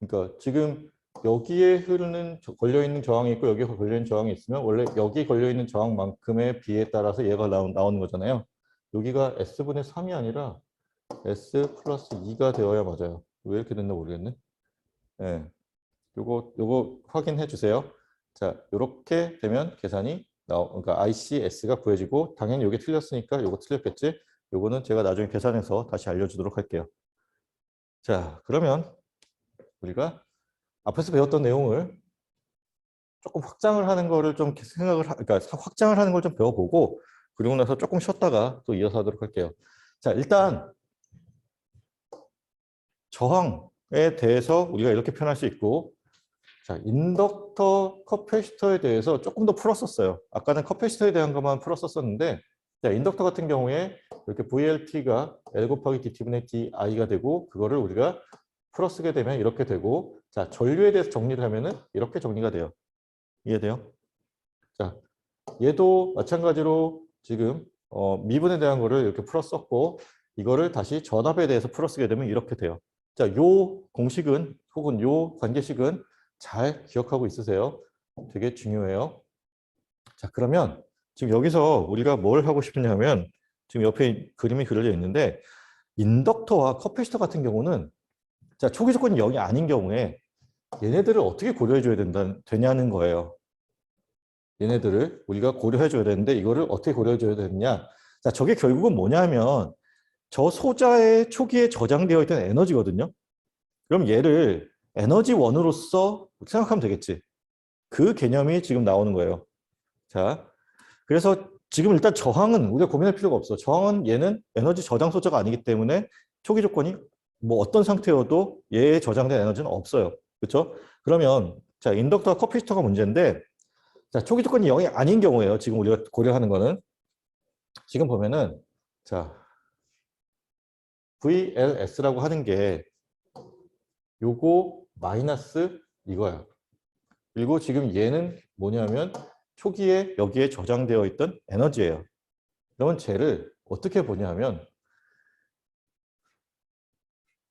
그러니까 지금 여기에 흐르는 걸려 있는 저항이 있고 여기에 걸려 있는 저항이 있으면 원래 여기 걸려 있는 저항만큼의 비에 따라서 얘가 나오는 거잖아요. 여기가 S분의 3이 아니라 S 플러스 2가 되어야 맞아요. 왜 이렇게 됐나 모르겠네. 예. 요거 확인해 주세요. 자, 이렇게 되면 계산이 그러니까 ICS가 구해지고 당연히 이게 틀렸으니까 요거 틀렸겠지. 요거는 제가 나중에 계산해서 다시 알려주도록 할게요. 자, 그러면 우리가 앞에서 배웠던 내용을 조금 확장을 하는 거를 좀 그러니까 확장을 하는 걸 좀 배워보고 그리고 나서 조금 쉬었다가 또 이어서 하도록 할게요. 자, 일단 저항에 대해서 우리가 이렇게 표현할 수 있고, 자, 인덕터, 커패시터에 대해서 조금 더 풀었었어요. 아까는 커패시터에 대한 것만 풀었었는데, 자, 인덕터 같은 경우에 이렇게 VLT가 L 곱하기 DT분의 DI가 되고, 그거를 우리가 풀어쓰게 되면 이렇게 되고, 자, 전류에 대해서 정리를 하면은 이렇게 정리가 돼요. 이해돼요? 자, 얘도 마찬가지로 지금 미분에 대한 거를 이렇게 풀었었고, 이거를 다시 전압에 대해서 풀어쓰게 되면 이렇게 돼요. 자, 요 공식은 혹은 요 관계식은 잘 기억하고 있으세요. 되게 중요해요. 자, 그러면 지금 여기서 우리가 뭘 하고 싶냐면 지금 옆에 그림이 그려져 있는데 인덕터와 커패시터 같은 경우는 자, 초기 조건이 0이 아닌 경우에 얘네들을 어떻게 고려해 줘야 되냐는 거예요. 얘네들을 우리가 고려해 줘야 되는데 이거를 어떻게 고려해 줘야 되느냐. 자, 저게 결국은 뭐냐면 저 소자의 초기에 저장되어 있던 에너지거든요. 그럼 얘를 에너지 원으로서 생각하면 되겠지. 그 개념이 지금 나오는 거예요. 자, 그래서 지금 일단 저항은 우리가 고민할 필요가 없어. 저항은 얘는 에너지 저장 소자가 아니기 때문에 초기 조건이 뭐 어떤 상태여도 얘에 저장된 에너지는 없어요. 그렇죠? 그러면 자, 인덕터와 커피시터가 문제인데 자, 초기 조건이 0이 아닌 경우에요. 지금 우리가 고려하는 거는 지금 보면은 자, VLS라고 하는 게 요거 마이너스 이거야. 그리고 지금 얘는 뭐냐면 초기에 여기에 저장되어 있던 에너지예요. 그러면 쟤를 어떻게 보냐면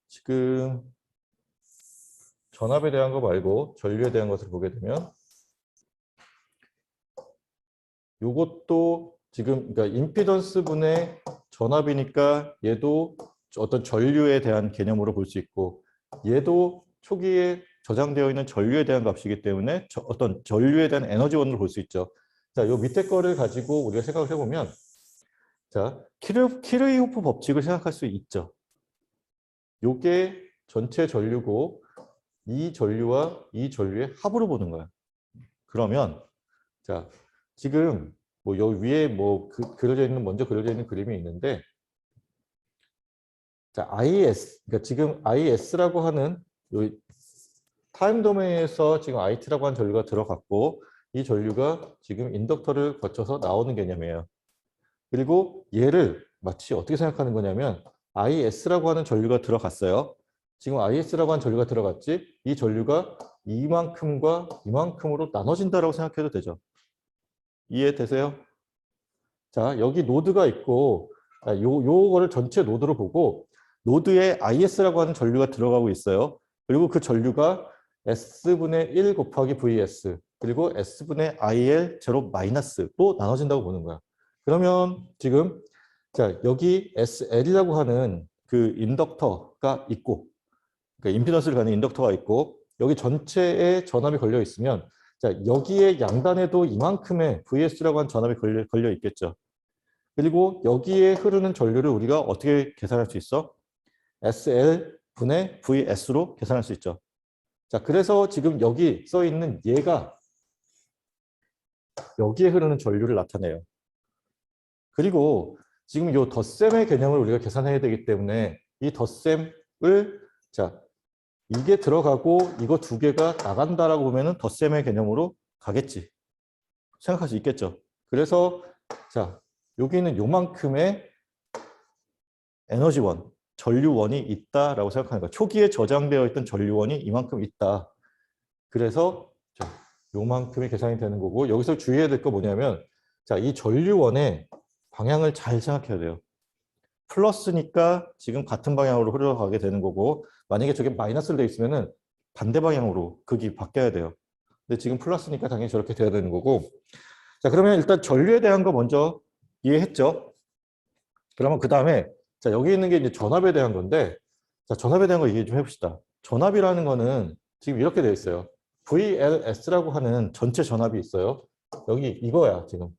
지금 전압에 대한 거 말고 전류에 대한 것을 보게 되면 요것도 지금 그러니까 임피던스 분의 전압이니까 얘도 어떤 전류에 대한 개념으로 볼 수 있고 얘도 초기에 저장되어 있는 전류에 대한 값이기 때문에 어떤 전류에 대한 에너지원을 볼 수 있죠. 자, 요 밑에 거를 가지고 우리가 생각을 해보면, 자, 키르이호프 법칙을 생각할 수 있죠. 요게 전체 전류고 이 전류와 이 전류의 합으로 보는 거야. 그러면 자, 지금 뭐 여기 위에 뭐 그려져 있는 먼저 그려져 있는 그림이 있는데, 자, IS, 그러니까 지금 IS라고 하는 요 타임 도메인에서 지금 IT라고 하는 전류가 들어갔고, 이 전류가 지금 인덕터를 거쳐서 나오는 개념이에요. 그리고 얘를 마치 어떻게 생각하는 거냐면 IS라고 하는 전류가 들어갔어요. 지금 IS라고 하는 전류가 들어갔지, 이 전류가 이만큼과 이만큼으로 나눠진다라고 생각해도 되죠. 이해되세요? 자, 여기 노드가 있고, 요거를 전체 노드로 보고, 노드에 IS라고 하는 전류가 들어가고 있어요. 그리고 그 전류가 S분의 1 곱하기 VS, 그리고 S분의 IL 제로 마이너스로 나눠진다고 보는 거야. 그러면 지금, 자, 여기 SL이라고 하는 그 인덕터가 있고, 그러니까 임피던스를 가는 인덕터가 있고, 여기 전체에 전압이 걸려 있으면, 자, 여기에 양단에도 이만큼의 VS라고 하는 전압이 걸려 있겠죠. 그리고 여기에 흐르는 전류를 우리가 어떻게 계산할 수 있어? SL분의 VS로 계산할 수 있죠. 자, 그래서 지금 여기 써 있는 얘가 여기에 흐르는 전류를 나타내요. 그리고 지금 이 덧셈의 개념을 우리가 계산해야 되기 때문에 이 덧셈을, 자, 이게 들어가고 이거 두 개가 나간다라고 보면은 덧셈의 개념으로 가겠지. 생각할 수 있겠죠. 그래서 자, 여기는 요만큼의 에너지원, 전류원이 있다라고 생각하는 거야. 초기에 저장되어 있던 전류원이 이만큼 있다. 그래서 자, 요만큼이 계산이 되는 거고, 여기서 주의해야 될 거 뭐냐면, 자, 이 전류원의 방향을 잘 생각해야 돼요. 플러스니까 지금 같은 방향으로 흘러가게 되는 거고, 만약에 저게 마이너스로 되어 있으면은 반대 방향으로 극이 바뀌어야 돼요. 근데 지금 플러스니까 당연히 저렇게 돼야 되는 거고. 자, 그러면 일단 전류에 대한 거 먼저 이해했죠? 그러면 그 다음에, 자, 여기 있는 게 이제 전압에 대한 건데, 자, 전압에 대한 거 얘기 좀 해봅시다. 전압이라는 거는 지금 이렇게 되어 있어요. VLS라고 하는 전체 전압이 있어요. 여기 이거야, 지금.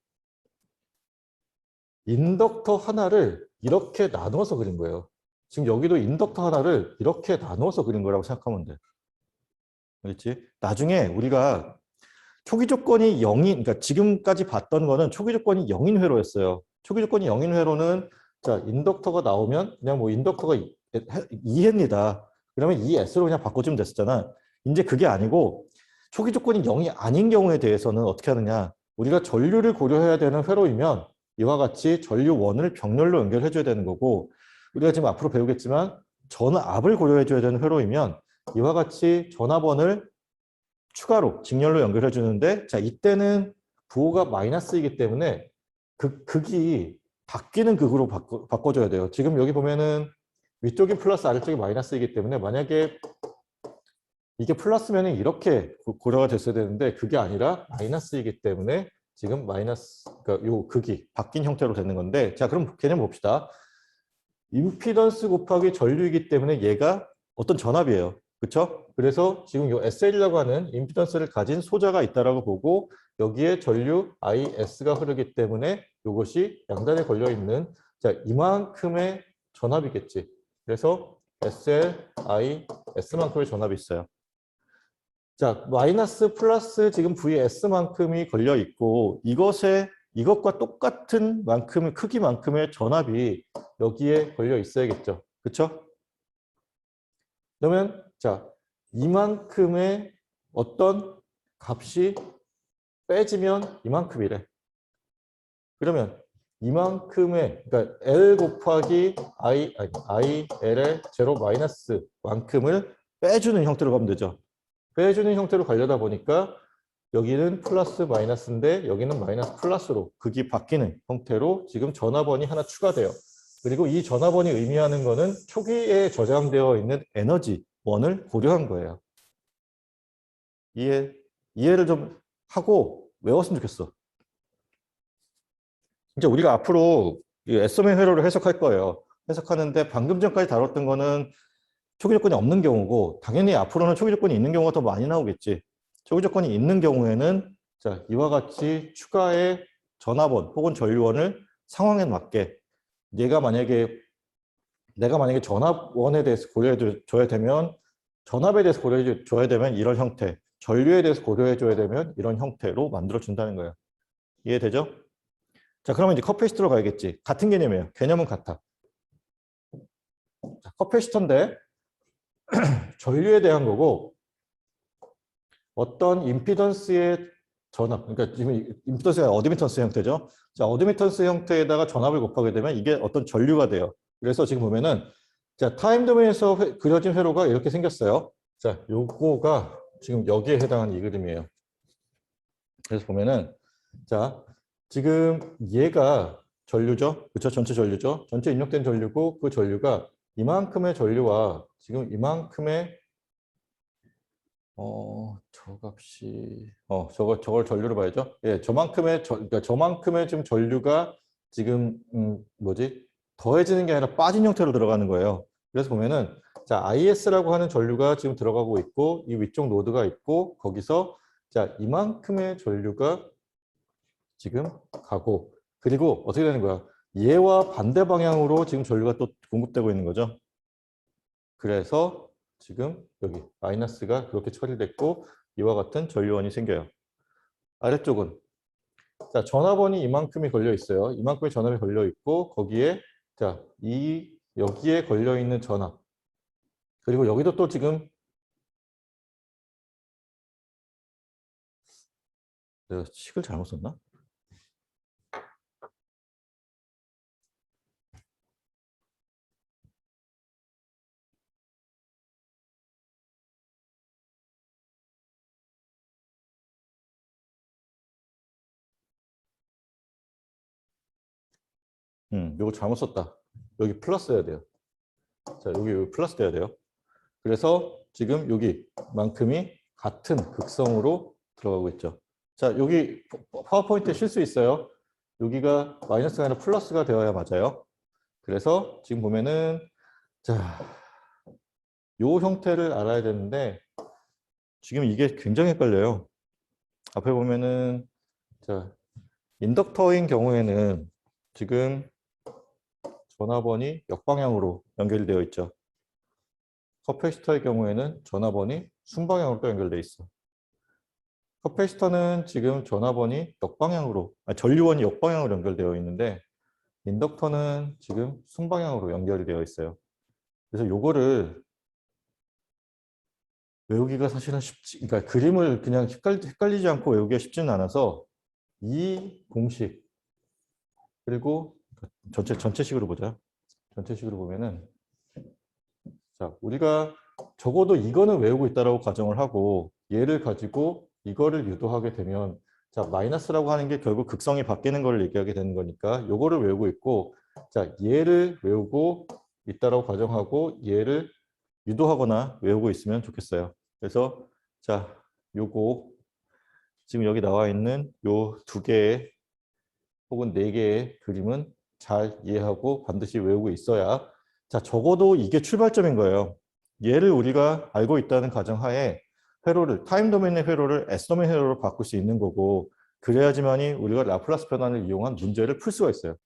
인덕터 하나를 이렇게 나누어서 그린 거예요. 지금 여기도 인덕터 하나를 이렇게 나누어서 그린 거라고 생각하면 돼. 그렇지? 나중에 우리가 초기 조건이 0인, 그러니까 지금까지 봤던 거는 초기 조건이 0인 회로였어요. 초기 조건이 0인 회로는, 자, 인덕터가 나오면 그냥 뭐 인덕터가 2회입니다. 그러면 2S로 그냥 바꿔주면 됐었잖아. 이제 그게 아니고 초기 조건이 0이 아닌 경우에 대해서는 어떻게 하느냐. 우리가 전류를 고려해야 되는 회로이면 이와 같이 전류원을 병렬로 연결해줘야 되는 거고, 우리가 지금 앞으로 배우겠지만 전압을 고려해줘야 되는 회로이면 이와 같이 전압원을 추가로 직렬로 연결해 주는데, 자, 이때는 부호가 마이너스이기 때문에 극이 바뀌는 극으로 바꿔줘야 돼요. 지금 여기 보면은 위쪽이 플러스 아래쪽이 마이너스이기 때문에 만약에 이게 플러스면 이렇게 고려가 됐어야 되는데 그게 아니라 마이너스이기 때문에 지금 마이너스, 그러니까 요 극이 바뀐 형태로 되는 건데, 자, 그럼 개념 봅시다. 임피던스 곱하기 전류이기 때문에 얘가 어떤 전압이에요. 그렇죠? 그래서 지금 요 SL이라고 하는 임피던스를 가진 소자가 있다라고 보고, 여기에 전류 IS가 흐르기 때문에 이것이 양단에 걸려 있는, 자, 이만큼의 전압이겠지. 그래서 SL, IS만큼의 전압이 있어요. 자, 마이너스 플러스 지금 VS만큼이 걸려 있고, 이것과 똑같은 만큼의 크기만큼의 전압이 여기에 걸려 있어야겠죠. 그렇죠? 그러면 자, 이만큼의 어떤 값이 빼지면 이만큼이래. 그러면 이만큼의, 그러니까 L 곱하기 IL의 제로 마이너스 만큼을 빼주는 형태로 가면 되죠. 빼주는 형태로 가려다 보니까 여기는 플러스 마이너스인데 여기는 마이너스 플러스로 극이 바뀌는 형태로 지금 전압원이 하나 추가돼요. 그리고 이 전압원이 의미하는 거는 초기에 저장되어 있는 에너지원을 고려한 거예요. 이해를 좀 하고 외웠으면 좋겠어. 이제 우리가 앞으로 이 SM의 회로를 해석할 거예요. 해석하는데 방금 전까지 다뤘던 거는 초기 조건이 없는 경우고, 당연히 앞으로는 초기 조건이 있는 경우가 더 많이 나오겠지. 초기 조건이 있는 경우에는 자, 이와 같이 추가의 전압원 혹은 전류원을 상황에 맞게 내가 만약에 전압원에 대해서 고려해 줘야 되면, 전압에 대해서 고려해 줘야 되면 이런 형태, 전류에 대해서 고려해 줘야 되면 이런 형태로 만들어 준다는 거예요. 이해되죠? 자, 그러면 이제 커패시터로 가야겠지. 같은 개념이에요. 개념은 같아. 자, 커패시터인데 전류에 대한 거고, 어떤 임피던스의 전압, 그러니까 지금 임피던스가 어드미턴스 형태죠. 자, 어드미턴스 형태에다가 전압을 곱하게 되면 이게 어떤 전류가 돼요. 그래서 지금 보면은 자, 타임 도메인에서 그려진 회로가 이렇게 생겼어요. 자, 요거가 지금 여기에 해당하는 이 그림이에요. 그래서 보면은 자, 지금 얘가 전류죠. 그렇죠? 전체 전류죠. 전체 입력된 전류고, 그 전류가 이만큼의 전류와 지금 이만큼의 저 값이 저걸 전류로 봐야죠. 예, 그러니까 저만큼의 지금 전류가 지금 더해지는 게 아니라 빠진 형태로 들어가는 거예요. 그래서 보면은 자, IS라고 하는 전류가 지금 들어가고 있고, 이 위쪽 노드가 있고, 거기서 자, 이만큼의 전류가 지금 가고, 그리고 어떻게 되는 거야? 얘와 반대 방향으로 지금 전류가 또 공급되고 있는 거죠. 그래서 지금 여기 마이너스가 그렇게 처리됐고, 이와 같은 전류원이 생겨요. 아래쪽은 자, 전압원이 이만큼이 걸려 있어요. 이만큼의 전압이 걸려 있고, 거기에 자, 여기에 걸려 있는 전압, 그리고 여기도 또 지금 내가 식을 잘못 썼나? 이거 잘못 썼다. 여기 플러스 해야 돼요. 자, 여기 플러스 돼야 돼요. 그래서 지금 여기만큼이 같은 극성으로 들어가고 있죠. 자, 여기 파워포인트에 실수 있어요. 여기가 마이너스가 아니라 플러스가 되어야 맞아요. 그래서 지금 보면은 자, 요 형태를 알아야 되는데 지금 이게 굉장히 헷갈려요. 앞에 보면은 자, 인덕터인 경우에는 지금 전압원이 역방향으로 연결되어 있죠. 커패시터의 경우에는 전압원이 순방향으로 또 연결되어 있어. 커패시터는 지금 전압원이 전류원이 역방향으로 연결되어 있는데, 인덕터는 지금 순방향으로 연결이 되어 있어요. 그래서 요거를 외우기가 사실은 그러니까 그림을 그냥 헷갈리지 않고 외우기가 쉽지는 않아서 이 공식, 그리고 전체식으로 보자. 전체식으로 보면은 자, 우리가 적어도 이거는 외우고 있다라고 가정을 하고, 얘를 가지고 이거를 유도하게 되면 자, 마이너스라고 하는 게 결국 극성이 바뀌는 걸 얘기하게 되는 거니까 요거를 외우고 있고, 자, 얘를 외우고 있다라고 가정하고 얘를 유도하거나 외우고 있으면 좋겠어요. 그래서 자, 요거 지금 여기 나와 있는 요 2개의 혹은 4개의 그림은 잘 이해하고 반드시 외우고 있어야, 자, 적어도 이게 출발점인 거예요. 얘를 우리가 알고 있다는 가정하에 타임 도메인의 회로를 S 도메인 회로로 바꿀 수 있는 거고, 그래야지만이 우리가 라플라스 변환을 이용한 문제를 풀 수가 있어요.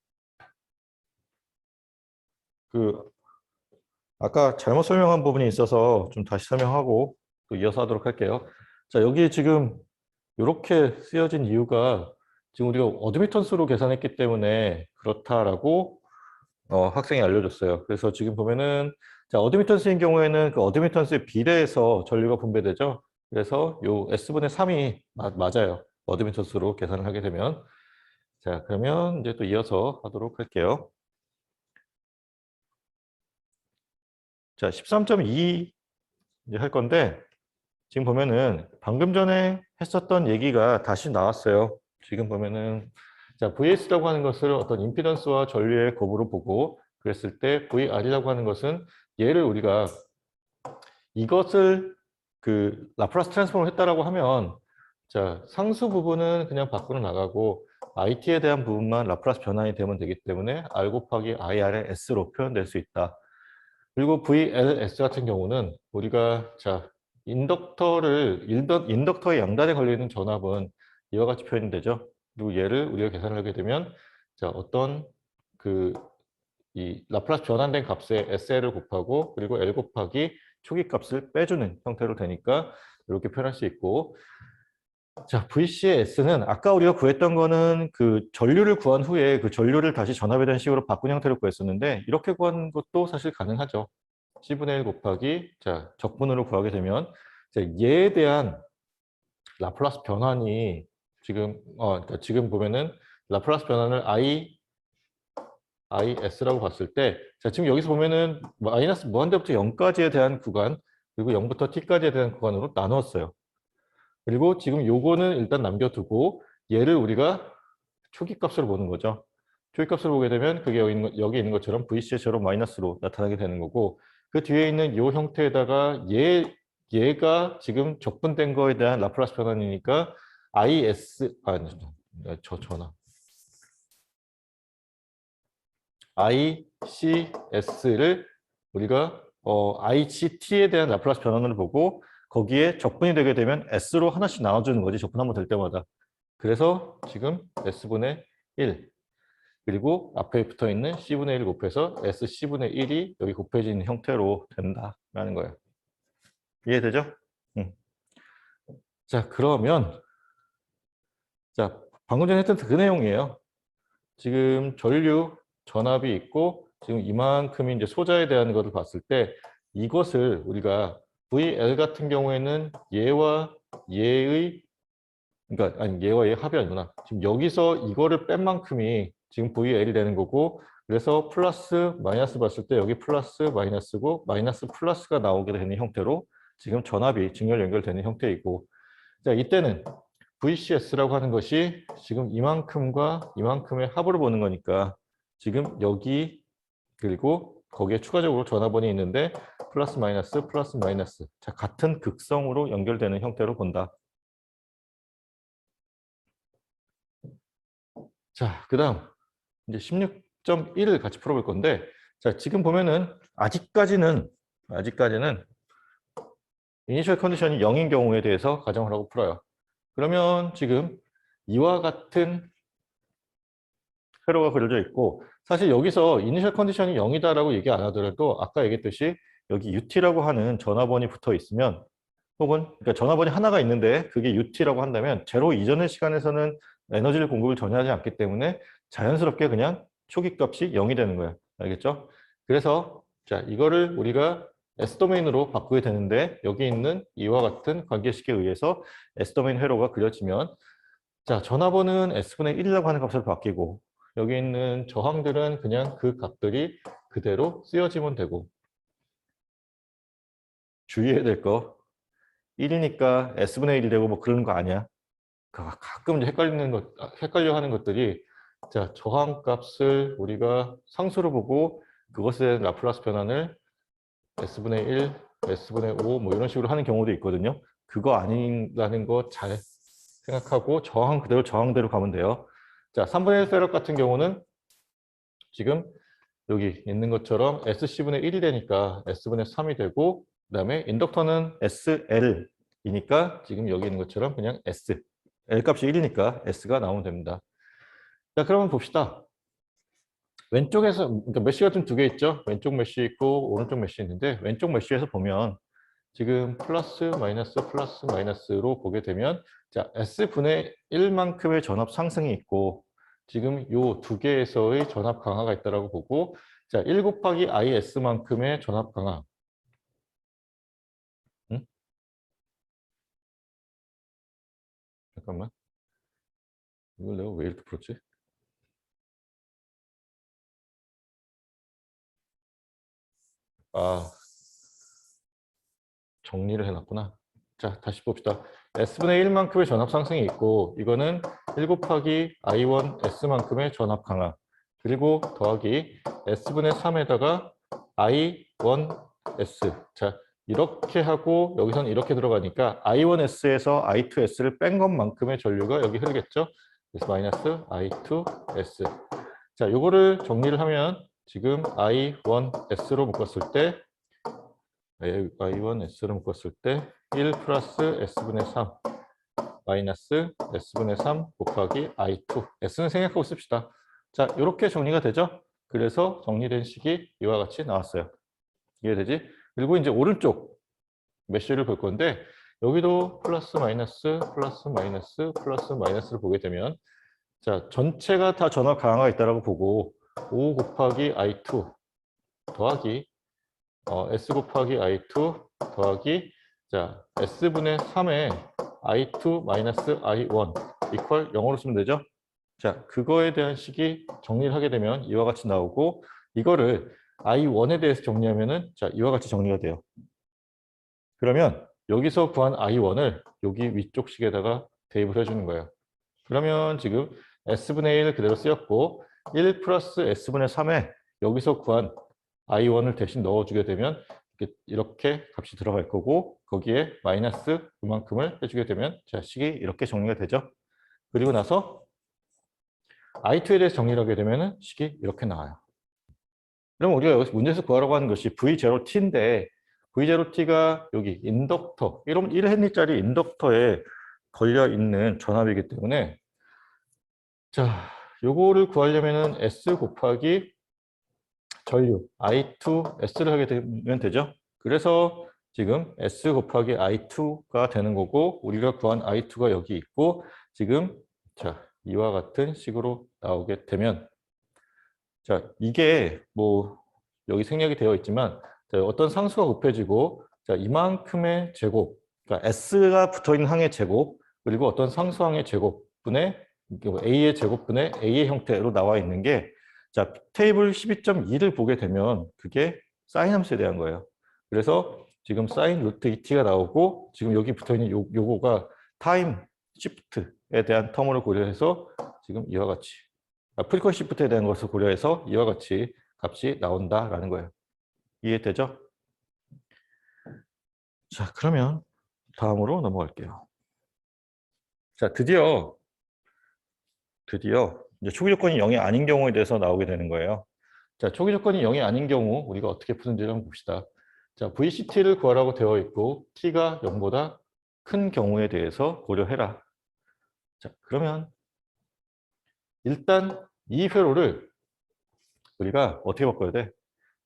아까 잘못 설명한 부분이 있어서 좀 다시 설명하고 또 이어서 하도록 할게요. 자, 여기 지금 이렇게 쓰여진 이유가 지금 우리가 어드미턴스로 계산했기 때문에 그렇다라고 학생이 알려줬어요. 그래서 지금 보면은 자, 어드미턴스인 경우에는 그 어드미턴스에 비례해서 전류가 분배되죠. 그래서 요 S분의 3이 맞아요. 어드미턴스로 계산을 하게 되면. 자, 그러면 이제 또 이어서 하도록 할게요. 자, 13.2 이제 할 건데, 지금 보면은 방금 전에 했었던 얘기가 다시 나왔어요. 지금 보면은 자, VS라고 하는 것을 어떤 임피던스와 전류의 곱으로 보고, 그랬을 때 VR이라고 하는 것은 얘를 우리가 이것을 그 라플라스 트랜스폼을 했다라고 하면 자, 상수 부분은 그냥 밖으로 나가고 IT에 대한 부분만 라플라스 변환이 되면 되기 때문에 R 곱하기 IR의 S로 표현될 수 있다. 그리고 VLS 같은 경우는 우리가 자 인덕터의 양단에 걸리는 전압은 이와 같이 표현이 되죠. 그리고 얘를 우리가 계산을 하게 되면 자 어떤 그 이 라플라스 변환된 값에 SL을 곱하고 그리고 L 곱하기 초기 값을 빼주는 형태로 되니까 이렇게 표현할 수 있고, 자 VC의 S는 아까 우리가 구했던 거는 그 전류를 구한 후에 그 전류를 다시 전압에 대한 식으로 바꾼 형태로 구했었는데 이렇게 구한 것도 사실 가능하죠. C분의 1 곱하기 자 적분으로 구하게 되면 자, 얘에 대한 라플라스 변환이 지금 그러니까 지금 보면은 라플라스 변환을 IS라고 봤을 때, 자, 지금 여기서 보면은 마이너스 무한대부터 0까지에 대한 구간, 그리고 0부터 t까지에 대한 구간으로 나누었어요. 그리고 지금 요거는 일단 남겨두고 얘를 우리가 초기 값으로 보는 거죠. 초기 값을 보게 되면 그게 여기 있는 것처럼 VC의 제로 마이너스로 나타나게 되는 거고, 그 뒤에 있는 요 형태에다가 얘가 지금 적분된 거에 대한 라플라스 변환이니까 IS ICS를 우리가 ICT에 대한 라플라스 변환을 보고 거기에 적분이 되게 되면 S로 하나씩 나눠주는 거지. 적분 한번 될 때마다. 그래서 지금 S분의 1 그리고 앞에 붙어 있는 C분의 1 곱해서 SC분의 1이 여기 곱해지는 형태로 된다라는 거예요. 이해되죠? 응. 자, 그러면 자 방금 전에 했던 그 내용이에요. 지금 전류 전압이 있고 지금 이만큼이 이제 소자에 대한 것을 봤을 때 이것을 우리가 VL 같은 경우에는 얘와 얘의 그러니까 아니 얘와 얘의 합이 아니구나. 지금 여기서 이거를 뺀 만큼이 지금 VL이 되는 거고, 그래서 플러스 마이너스 봤을 때 여기 플러스 마이너스고 마이너스 플러스가 나오게 되는 형태로 지금 전압이 직렬 연결되는 형태이고, 자 이때는 VCS라고 하는 것이 지금 이만큼과 이만큼의 합으로 보는 거니까 지금 여기 그리고 거기에 추가적으로 전화번이 있는데 플러스 마이너스 자 같은 극성으로 연결되는 형태로 본다. 자 그다음 이제 16.1을 같이 풀어볼 건데, 자 지금 보면은 아직까지는 이니셜 컨디션이 0인 경우에 대해서 가정을 하고 풀어요. 그러면 지금 이와 같은 회로가 그려져 있고, 사실 여기서 이니셜 컨디션이 0이다라고 얘기 안 하더라도 아까 얘기했듯이 여기 UT라고 하는 전화번이 붙어 있으면, 혹은 그러니까 전화번이 하나가 있는데 그게 UT라고 한다면 제로 이전의 시간에서는 에너지를 공급을 전혀 하지 않기 때문에 자연스럽게 그냥 초기 값이 0이 되는 거예요. 알겠죠? 그래서 자 이거를 우리가 S도메인으로 바꾸게 되는데 여기 있는 이와 같은 관계식에 의해서 S도메인 회로가 그려지면, 자 전화번은 S분의 1이라고 하는 값으로 바뀌고 여기 있는 저항들은 그냥 그 값들이 그대로 쓰여지면 되고, 주의해야 될 거 1이니까 S분의 1이 되고 뭐 그러는 거 아니야. 가끔 이제 헷갈려 하는 것들이, 자 저항 값을 우리가 상수로 보고 그것에 대한 라플라스 변환을 S분의 1, S분의 5 뭐 이런 식으로 하는 경우도 있거든요. 그거 아니라는 거 잘 생각하고 저항 그대로 저항대로 가면 돼요. 자 3분의 1 셋업 같은 경우는 지금 여기 있는 것처럼 SC분의 1이 되니까 S분의 3이 되고, 그 다음에 인덕터는 SL이니까 지금 여기 있는 것처럼 그냥 S, L 값이 1이니까 S가 나오면 됩니다. 자, 그러면 봅시다. 왼쪽에서, 그러니까 메쉬가 좀 두 개 있죠? 왼쪽 메쉬 있고 오른쪽 메쉬 있는데, 왼쪽 메쉬에서 보면 지금 플러스 마이너스로 보게 되면 자 S분의 1만큼의 전압 상승이 있고 지금 요 두 개에서의 전압 강화가 있다고 보고, 자 1 곱하기 IS만큼의 전압 강화. 응? 잠깐만. 이걸 내가 왜 이렇게 풀었지? 아, 정리를 해놨구나. 자, 다시 봅시다. S분의 1만큼의 전압 상승이 있고 이거는 1 곱하기 I1 S만큼의 전압 강화, 그리고 더하기 S분의 3에다가 I1 S. 자, 이렇게 하고 여기서는 이렇게 들어가니까 I1S에서 I2S를 뺀 것만큼의 전류가 여기 흐르겠죠? 그래서 마이너스 I2S. 자, 요거를 정리를 하면 지금 I1S로 묶었을 때 I1S로 묶었을 때 1 플러스 S분의 3 마이너스 S분의 3 곱하기 I2. S는 생략하고 씁시다. 자, 이렇게 정리가 되죠? 그래서 정리된 식이 이와 같이 나왔어요. 이해되지? 그리고 이제 오른쪽 메쉬를 볼 건데 여기도 플러스 마이너스 플러스 마이너스 플러스 마이너스를 보게 되면 자, 전체가 다 전압 강화가 있다라고 보고 5 곱하기 I2 더하기 S 곱하기 I2 더하기 자 S분의 3에 I2 마이너스 I1 이퀄 0으로 쓰면 되죠? 자, 그거에 대한 식이 정리를 하게 되면 이와 같이 나오고 이거를 I1에 대해서 정리하면은 자, 이와 같이 정리가 돼요. 그러면 여기서 구한 I1을 여기 위쪽 식에다가 대입을 해주는 거예요. 그러면 지금 S분의 1 그대로 쓰였고 1 플러스 S분의 3에 여기서 구한 I1을 대신 넣어주게 되면 이렇게 값이 들어갈 거고 거기에 마이너스 그만큼을 해주게 되면 자, 식이 이렇게 정리가 되죠. 그리고 나서 I2에 대해서 정리를 하게 되면 식이 이렇게 나와요. 그럼 우리가 여기서 문제에서 구하라고 하는 것이 V0T인데 V0T가 여기 인덕터 1헨리짜리 인덕터에 걸려있는 전압이기 때문에 자, 요거를 구하려면은 S 곱하기 전류 I2S를 하게 되면 되죠. 그래서 지금 S 곱하기 I2가 되는 거고 우리가 구한 I2가 여기 있고 지금 자, 이와 같은 식으로 나오게 되면 자, 이게 뭐 여기 생략이 되어 있지만 자, 어떤 상수가 곱해지고 자, 이만큼의 제곱 그러니까 S가 붙어있는 항의 제곱 그리고 어떤 상수항의 제곱분의 A의 제곱분의 A의 형태로 나와 있는 게 자, 테이블 12.2를 보게 되면 그게 사인 함수에 대한 거예요. 그래서 지금 사인 루트 2t가 나오고 지금 여기 붙어있는 요거가 타임 시프트에 대한 텀을 고려해서 지금 이와 같이 프리퀄 시프트에 대한 것을 고려해서 이와 같이 값이 나온다라는 거예요. 이해되죠? 자, 그러면 다음으로 넘어갈게요. 자, 드디어 이제 초기 조건이 0이 아닌 경우에 대해서 나오게 되는 거예요. 자, 초기 조건이 0이 아닌 경우 우리가 어떻게 푸는지를 한번 봅시다. 자, VCT를 구하라고 되어 있고 T가 0보다 큰 경우에 대해서 고려해라. 자, 그러면 일단 이 회로를 우리가 어떻게 바꿔야 돼?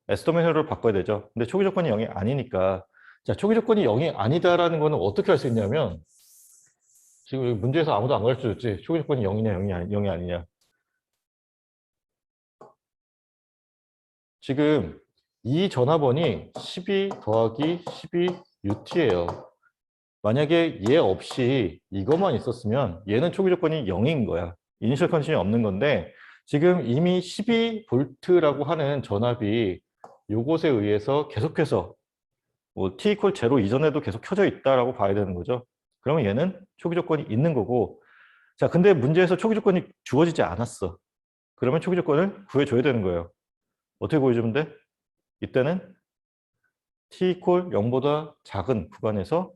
S도메인 회로를 바꿔야 되죠. 근데 초기 조건이 0이 아니니까 자, 초기 조건이 0이 아니다라는 거는 어떻게 할 수 있냐면 지금 문제에서 아무도 안 가르쳐줬지. 초기 조건이 0이냐 0이 아니냐. 지금 이 전화번이 12 더하기 12UT예요. 만약에 얘 없이 이것만 있었으면 얘는 초기 조건이 0인 거야. 이니셜 컨디션이 없는 건데 지금 이미 12V라고 하는 전압이 요것에 의해서 계속해서 뭐 T 이퀄 0 이전에도 계속 켜져 있다라고 봐야 되는 거죠. 그러면 얘는 초기 조건이 있는 거고 자, 근데 문제에서 초기 조건이 주어지지 않았어. 그러면 초기 조건을 구해줘야 되는 거예요. 어떻게 구해주면 돼? 이때는 T 이퀄 0보다 작은 구간에서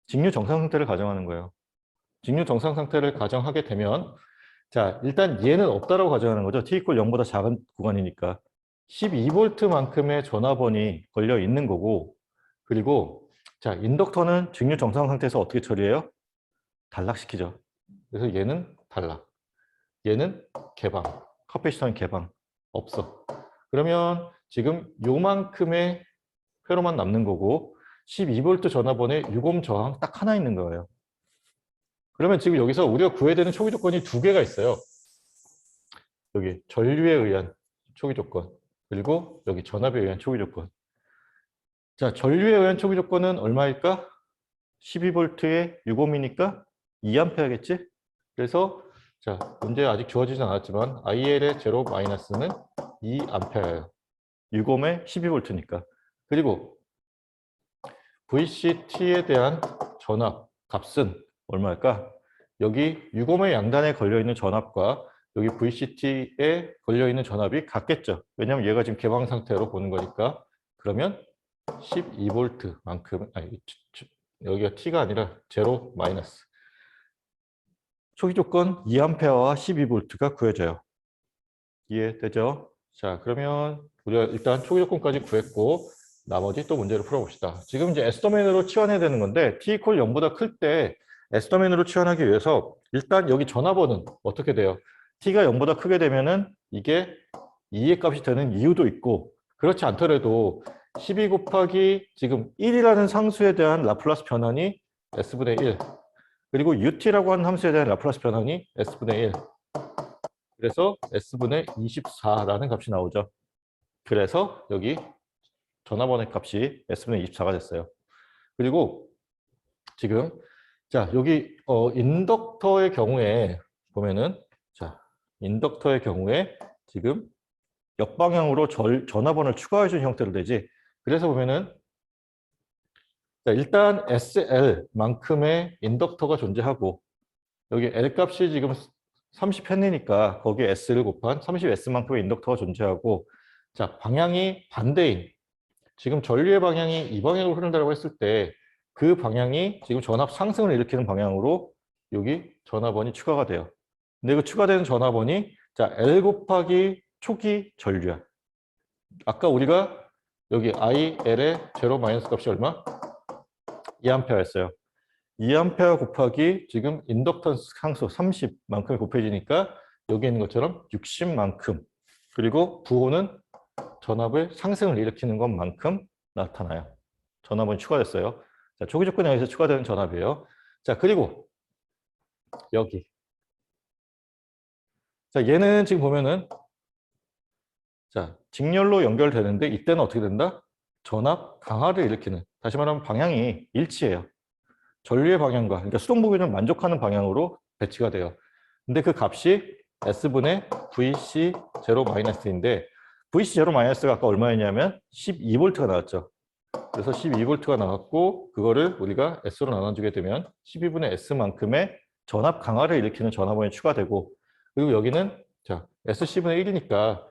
직류 정상 상태를 가정하는 거예요. 직류 정상 상태를 가정하게 되면 자, 일단 얘는 없다라고 가정하는 거죠. T 이퀄 0보다 작은 구간이니까 12V만큼의 전화번이 걸려 있는 거고 그리고 자, 인덕터는 직류 정상 상태에서 어떻게 처리해요? 단락시키죠. 그래서 얘는 단락. 얘는 개방. 카패시터는 개방. 없어. 그러면 지금 요만큼의 회로만 남는 거고 12V 전화번에 유곰 저항 딱 하나 있는 거예요. 그러면 지금 여기서 우리가 구해야 되는 초기 조건이 두 개가 있어요. 여기 전류에 의한 초기 조건 그리고 여기 전압에 의한 초기 조건. 자, 전류에 의한 초기 조건은 얼마일까? 12V에 유곰이니까 2A겠지? 그래서 자, 문제 아직 주어지진 않았지만 IL의 제로 마이너스는 2A예요. 유곰의 12V니까. 그리고 VCT에 대한 전압 값은 얼마일까? 여기 유곰의 양단에 걸려있는 전압과 여기 VCT에 걸려있는 전압이 같겠죠. 왜냐하면 얘가 지금 개방 상태로 보는 거니까. 그러면 12V만큼, 아니, 여기가 T가 아니라 제로 마이너스. 초기 조건 2A와 12V가 구해져요. 이해되죠? 자, 그러면 우리가 일단 초기 조건까지 구했고 나머지 또 문제를 풀어봅시다. 지금 이제 S도메인으로 치환해야 되는 건데 t 이퀄 0보다 클 때 S도메인으로 치환하기 위해서 일단 여기 전화번은 어떻게 돼요? t가 0보다 크게 되면은 이게 2의 값이 되는 이유도 있고 그렇지 않더라도 12 곱하기 지금 1이라는 상수에 대한 라플라스 변환이 S분의 1 그리고 ut라고 하는 함수에 대한 라플라스 변환이 S분의 1 그래서 S분의 24라는 값이 나오죠. 그래서 여기 전화번의 값이 S분의 24가 됐어요. 그리고 지금 자 여기 인덕터의 경우에 보면은 자 인덕터의 경우에 지금 역방향으로 전화번을 추가해 준 형태로 되지. 그래서 보면은 자, 일단 SL만큼의 인덕터가 존재하고 여기 L 값이 지금 30헨리니까 거기에 S를 곱한 30S만큼의 인덕터가 존재하고 자 방향이 반대인 지금 전류의 방향이 이 방향으로 흐른다고 했을 때 그 방향이 지금 전압 상승을 일으키는 방향으로 여기 전화번이 추가가 돼요. 근데 그 추가되는 전화번이 자 L 곱하기 초기 전류야. 아까 우리가 여기 IL의 제로 마이너스 값이 얼마? 2A였어요. 2A 곱하기 지금 인덕턴스 상수 30만큼이 곱해지니까 여기 있는 것처럼 60만큼 그리고 부호는 전압의 상승을 일으키는 것만큼 나타나요. 전압은 추가됐어요. 자, 초기 조건에 의해서 추가되는 전압이에요. 자, 그리고 여기. 자, 얘는 지금 보면은 자, 직렬로 연결되는데 이때는 어떻게 된다? 전압 강화를 일으키는. 다시 말하면 방향이 일치해요. 전류의 방향과 그러니까 수동부기를 만족하는 방향으로 배치가 돼요. 근데 그 값이 S분의 VC 제로 마이너스인데 VC 제로 마이너스가 아까 얼마였냐면 12V가 나왔죠. 그래서 12V가 나왔고 그거를 우리가 S로 나눠주게 되면 12분의 S만큼의 전압 강화를 일으키는 전압원이 추가되고 그리고 여기는 자 SC분의 1이니까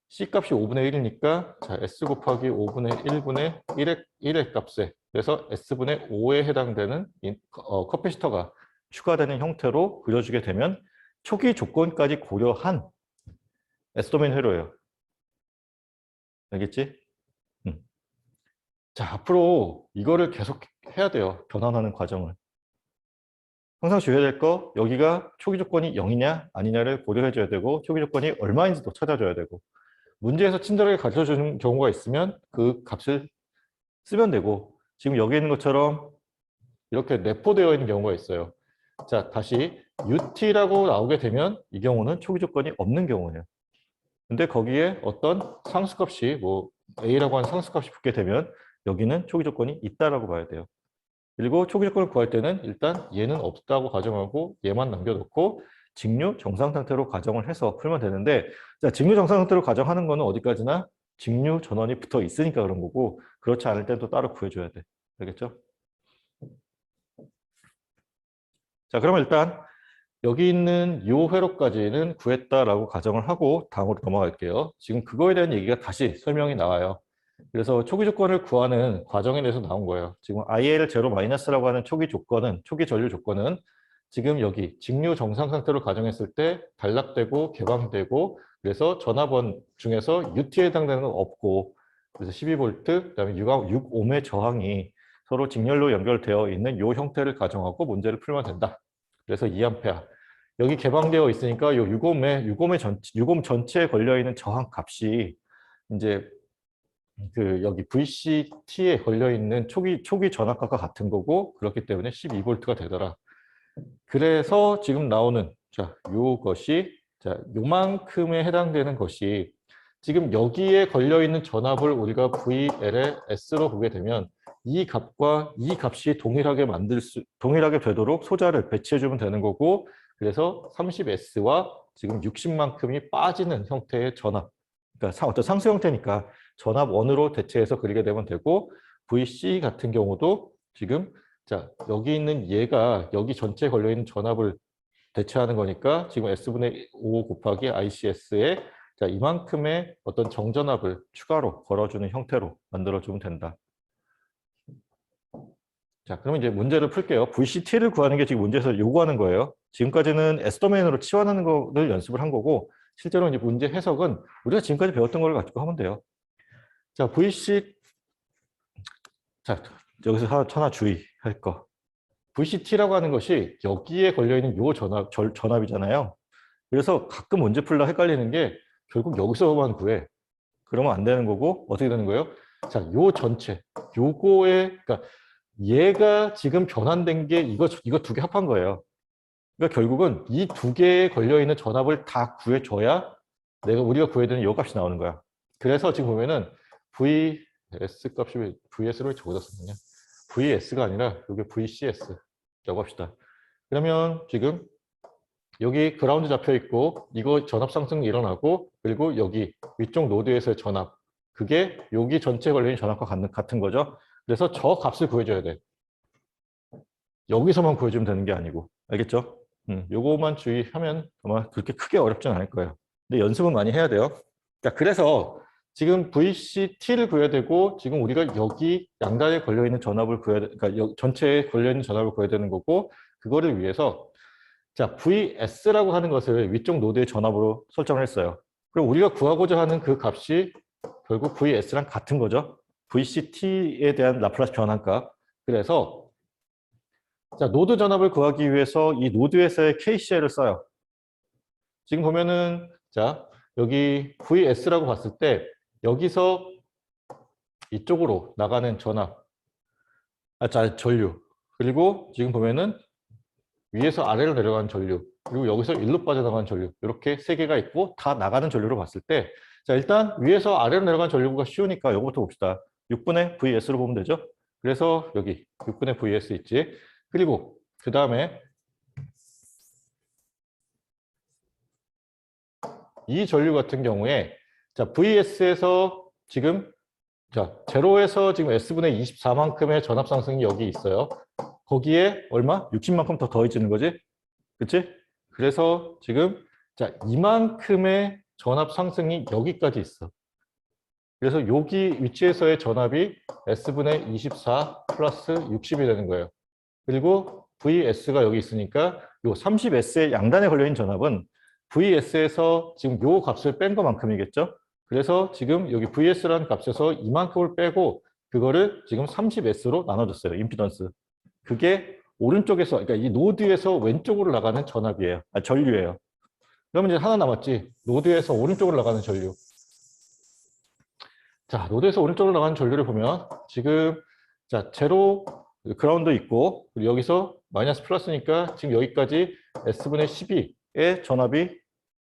C 값이 5분의 1이니까 자 S 곱하기 5분의 1분의 1의 값에 그래서 S분의 5에 해당되는 커패시터가 추가되는 형태로 그려주게 되면 초기 조건까지 고려한 S도메인 회로예요. 알겠지? 자, 앞으로 이거를 계속 해야 돼요. 변환하는 과정을. 항상 주의해야 될 거, 여기가 초기 조건이 0이냐 아니냐를 고려해 줘야 되고 초기 조건이 얼마인지도 찾아줘야 되고 문제에서 친절하게 가르쳐주는 경우가 있으면 그 값을 쓰면 되고 지금 여기 있는 것처럼 이렇게 내포되어 있는 경우가 있어요. 자, 다시 UT라고 나오게 되면 이 경우는 초기 조건이 없는 경우예요. 근데 거기에 어떤 상수값이 뭐 A라고 하는 상수값이 붙게 되면 여기는 초기 조건이 있다라고 봐야 돼요. 그리고 초기 조건을 구할 때는 일단 얘는 없다고 가정하고 얘만 남겨놓고 직류 정상 상태로 가정을 해서 풀면 되는데 자, 직류 정상 상태로 가정하는 거는 어디까지나 직류 전원이 붙어 있으니까 그런 거고 그렇지 않을 때도 따로 구해줘야 돼. 알겠죠? 자, 그러면 일단 여기 있는 이 회로까지는 구했다라고 가정을 하고 다음으로 넘어갈게요. 지금 그거에 대한 얘기가 다시 설명이 나와요. 그래서 초기 조건을 구하는 과정에 대해서 나온 거예요. 지금 IL 제로 마이너스라고 하는 초기 조건은 초기 전류 조건은 지금 여기 직류 정상 상태로 가정했을 때 단락되고 개방되고 그래서 전압원 중에서 UT에 해당되는 건 없고 그래서 12V 그다음에 6ohm의 저항이 서로 직렬로 연결되어 있는 이 형태를 가정하고 문제를 풀면 된다. 그래서 2A 여기 개방되어 있으니까 이 6ohm 전체에 걸려 있는 저항 값이 이제 그 여기 VCT에 걸려 있는 초기 전압값과 같은 거고 그렇기 때문에 12V가 되더라. 그래서 지금 나오는 자 요것이 자 요만큼에 해당되는 것이 지금 여기에 걸려 있는 전압을 우리가 VL의 S로 보게 되면 이 값과 이 값이 동일하게 되도록 소자를 배치해 주면 되는 거고 그래서 30S와 지금 60만큼이 빠지는 형태의 전압 그러니까 어떤 상수 형태니까 전압 원으로 대체해서 그리게 되면 되고 VC 같은 경우도 지금 자 여기 있는 얘가 여기 전체에 걸려 있는 전압을 대체하는 거니까 지금 S분의 5 곱하기 ICS에 자 이만큼의 어떤 정전압을 추가로 걸어주는 형태로 만들어주면 된다. 자 그러면 이제 문제를 풀게요. VCT를 구하는 게 지금 문제에서 요구하는 거예요. 지금까지는 S도메인으로 치환하는 거를 연습을 한 거고 실제로 이제 문제 해석은 우리가 지금까지 배웠던 걸 가지고 하면 돼요. 자, VC, 자, 여기서 하나 주의할 거. VCT라고 하는 것이 여기에 걸려있는 요 전압이잖아요. 그래서 가끔 문제 풀다 헷갈리는 게 결국 여기서만 구해. 그러면 안 되는 거고 어떻게 되는 거예요? 자, 요 전체, 요거에, 그러니까 얘가 지금 변환된 게 이거 두 개 합한 거예요. 그러니까 결국은 이 두 개에 걸려있는 전압을 다 구해줘야 우리가 구해야 되는 요 값이 나오는 거야. 그래서 지금 보면은 VS 값이 왜 VS로 저기다 썼느냐? VS가 아니라 이게 VCS라고 합시다. 그러면 지금 여기 그라운드 잡혀 있고 이거 전압 상승이 일어나고 그리고 여기 위쪽 노드에서의 전압 그게 여기 전체에 걸린 전압과 같은 거죠. 그래서 저 값을 구해줘야 돼. 여기서만 구해주면 되는 게 아니고 알겠죠? 요거만 주의하면 아마 그렇게 크게 어렵진 않을 거예요. 근데 연습은 많이 해야 돼요. 자, 그래서 지금 VCT를 구해야 되고 지금 우리가 여기 양단에 걸려있는 전압을 구해야 돼, 그러니까 전체에 걸려있는 전압을 구해야 되는 거고 그거를 위해서 자, VS라고 하는 것을 위쪽 노드의 전압으로 설정을 했어요. 그럼 우리가 구하고자 하는 그 값이 결국 VS랑 같은 거죠. VCT에 대한 라플라스 변환값. 그래서 자, 노드 전압을 구하기 위해서 이 노드에서의 KCL을 써요. 지금 보면은 자, 여기 VS라고 봤을 때 여기서 이쪽으로 나가는 전압, 전류. 그리고 지금 보면은 위에서 아래로 내려가는 전류, 그리고 여기서 일로 빠져나가는 전류 이렇게 세 개가 있고 다 나가는 전류로 봤을 때 자, 일단 위에서 아래로 내려가는 전류가 쉬우니까 이거부터 봅시다. 6분의 VS로 보면 되죠. 그래서 여기 6분의 VS 있지. 그리고 그 다음에 이 전류 같은 경우에 자, VS에서 지금 자, 제로에서 지금 S분의 24만큼의 전압 상승이 여기 있어요. 거기에 얼마? 60만큼 더 더해지는 거지? 그치? 그래서 지금 자, 이만큼의 전압 상승이 여기까지 있어. 그래서 여기 위치에서의 전압이 S분의 24 플러스 60이 되는 거예요. 그리고 VS가 여기 있으니까 요 30S의 양단에 걸려있는 전압은 VS에서 지금 요 값을 뺀 것만큼이겠죠? 그래서 지금 여기 VS라는 값에서 이만큼을 빼고 그거를 지금 30S로 나눠줬어요. 임피던스. 그게 오른쪽에서, 그러니까 이 노드에서 왼쪽으로 나가는 전압이에요. 전류예요. 그러면 이제 하나 남았지. 노드에서 오른쪽으로 나가는 전류. 자, 노드에서 오른쪽으로 나가는 전류를 보면 지금 자, 제로 그라운드 있고 그리고 여기서 마이너스 플러스니까 지금 여기까지 S분의 12의 전압이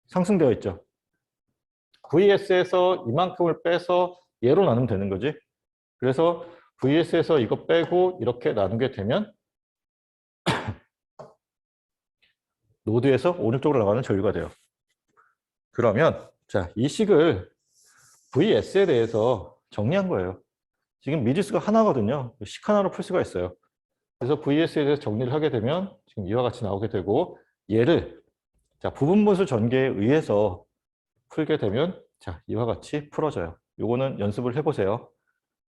상승되어 있죠. VS에서 이만큼을 빼서 얘로 나누면 되는 거지. 그래서 VS에서 이거 빼고 이렇게 나누게 되면 노드에서 오른쪽으로 나가는 전류가 돼요. 그러면 자, 이 식을 VS에 대해서 정리한 거예요. 지금 미지수가 하나거든요. 식 하나로 풀 수가 있어요. 그래서 VS에 대해서 정리를 하게 되면 지금 이와 같이 나오게 되고 얘를 자, 부분분수 전개에 의해서 풀게 되면 자, 이와 같이 풀어져요. 요거는 연습을 해보세요.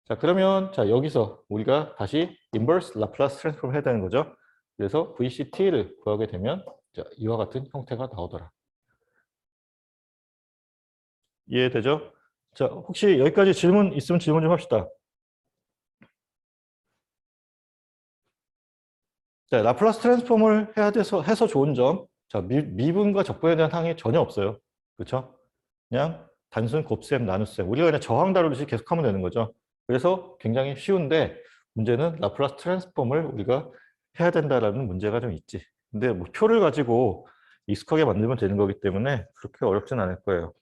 자, 그러면 자, 여기서 우리가 다시 인버스 라플라스 트랜스폼을 해야 되는 거죠. 그래서 VCT를 구하게 되면 자, 이와 같은 형태가 나오더라. 이해되죠? 자, 혹시 여기까지 질문 있으면 질문 좀 합시다. 자, 라플라스 트랜스폼을 해서 좋은 점. 자, 미분과 적분에 대한 항이 전혀 없어요. 그렇죠? 그냥 단순 곱셈, 나눗셈. 우리가 그냥 저항 다루듯이 계속하면 되는 거죠. 그래서 굉장히 쉬운데 문제는 라플라스 트랜스폼을 우리가 해야 된다라는 문제가 좀 있지. 근데 뭐 표를 가지고 익숙하게 만들면 되는 거기 때문에 그렇게 어렵진 않을 거예요.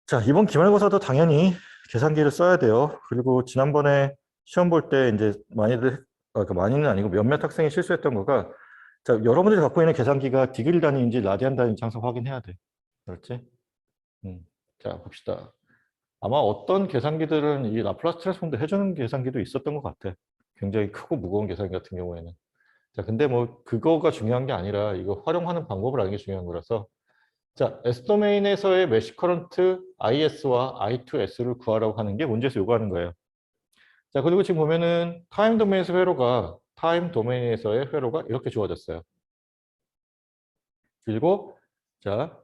자, 이번 기말고사도 당연히 계산기를 써야 돼요. 그리고 지난번에 시험 볼 때 이제 많이는 아니고 몇몇 학생이 실수했던 거가 자, 여러분들이 갖고 있는 계산기가 디그리 단위인지 라디안 단위인지 항상 확인해야 돼. 그렇지? 자, 봅시다. 아마 어떤 계산기들은 이 라플라스 트랜스폼도 해주는 계산기도 있었던 것 같아. 굉장히 크고 무거운 계산기 같은 경우에는. 자, 근데 뭐 그거가 중요한 게 아니라 이거 활용하는 방법을 아는 게 중요한 거라서 자, S도메인에서의 메쉬 커런트 IS와 I2S를 구하라고 하는 게 문제에서 요구하는 거예요. 자, 그리고 지금 보면은 타임 도메인에서의 회로가 이렇게 주어졌어요. 그리고 자,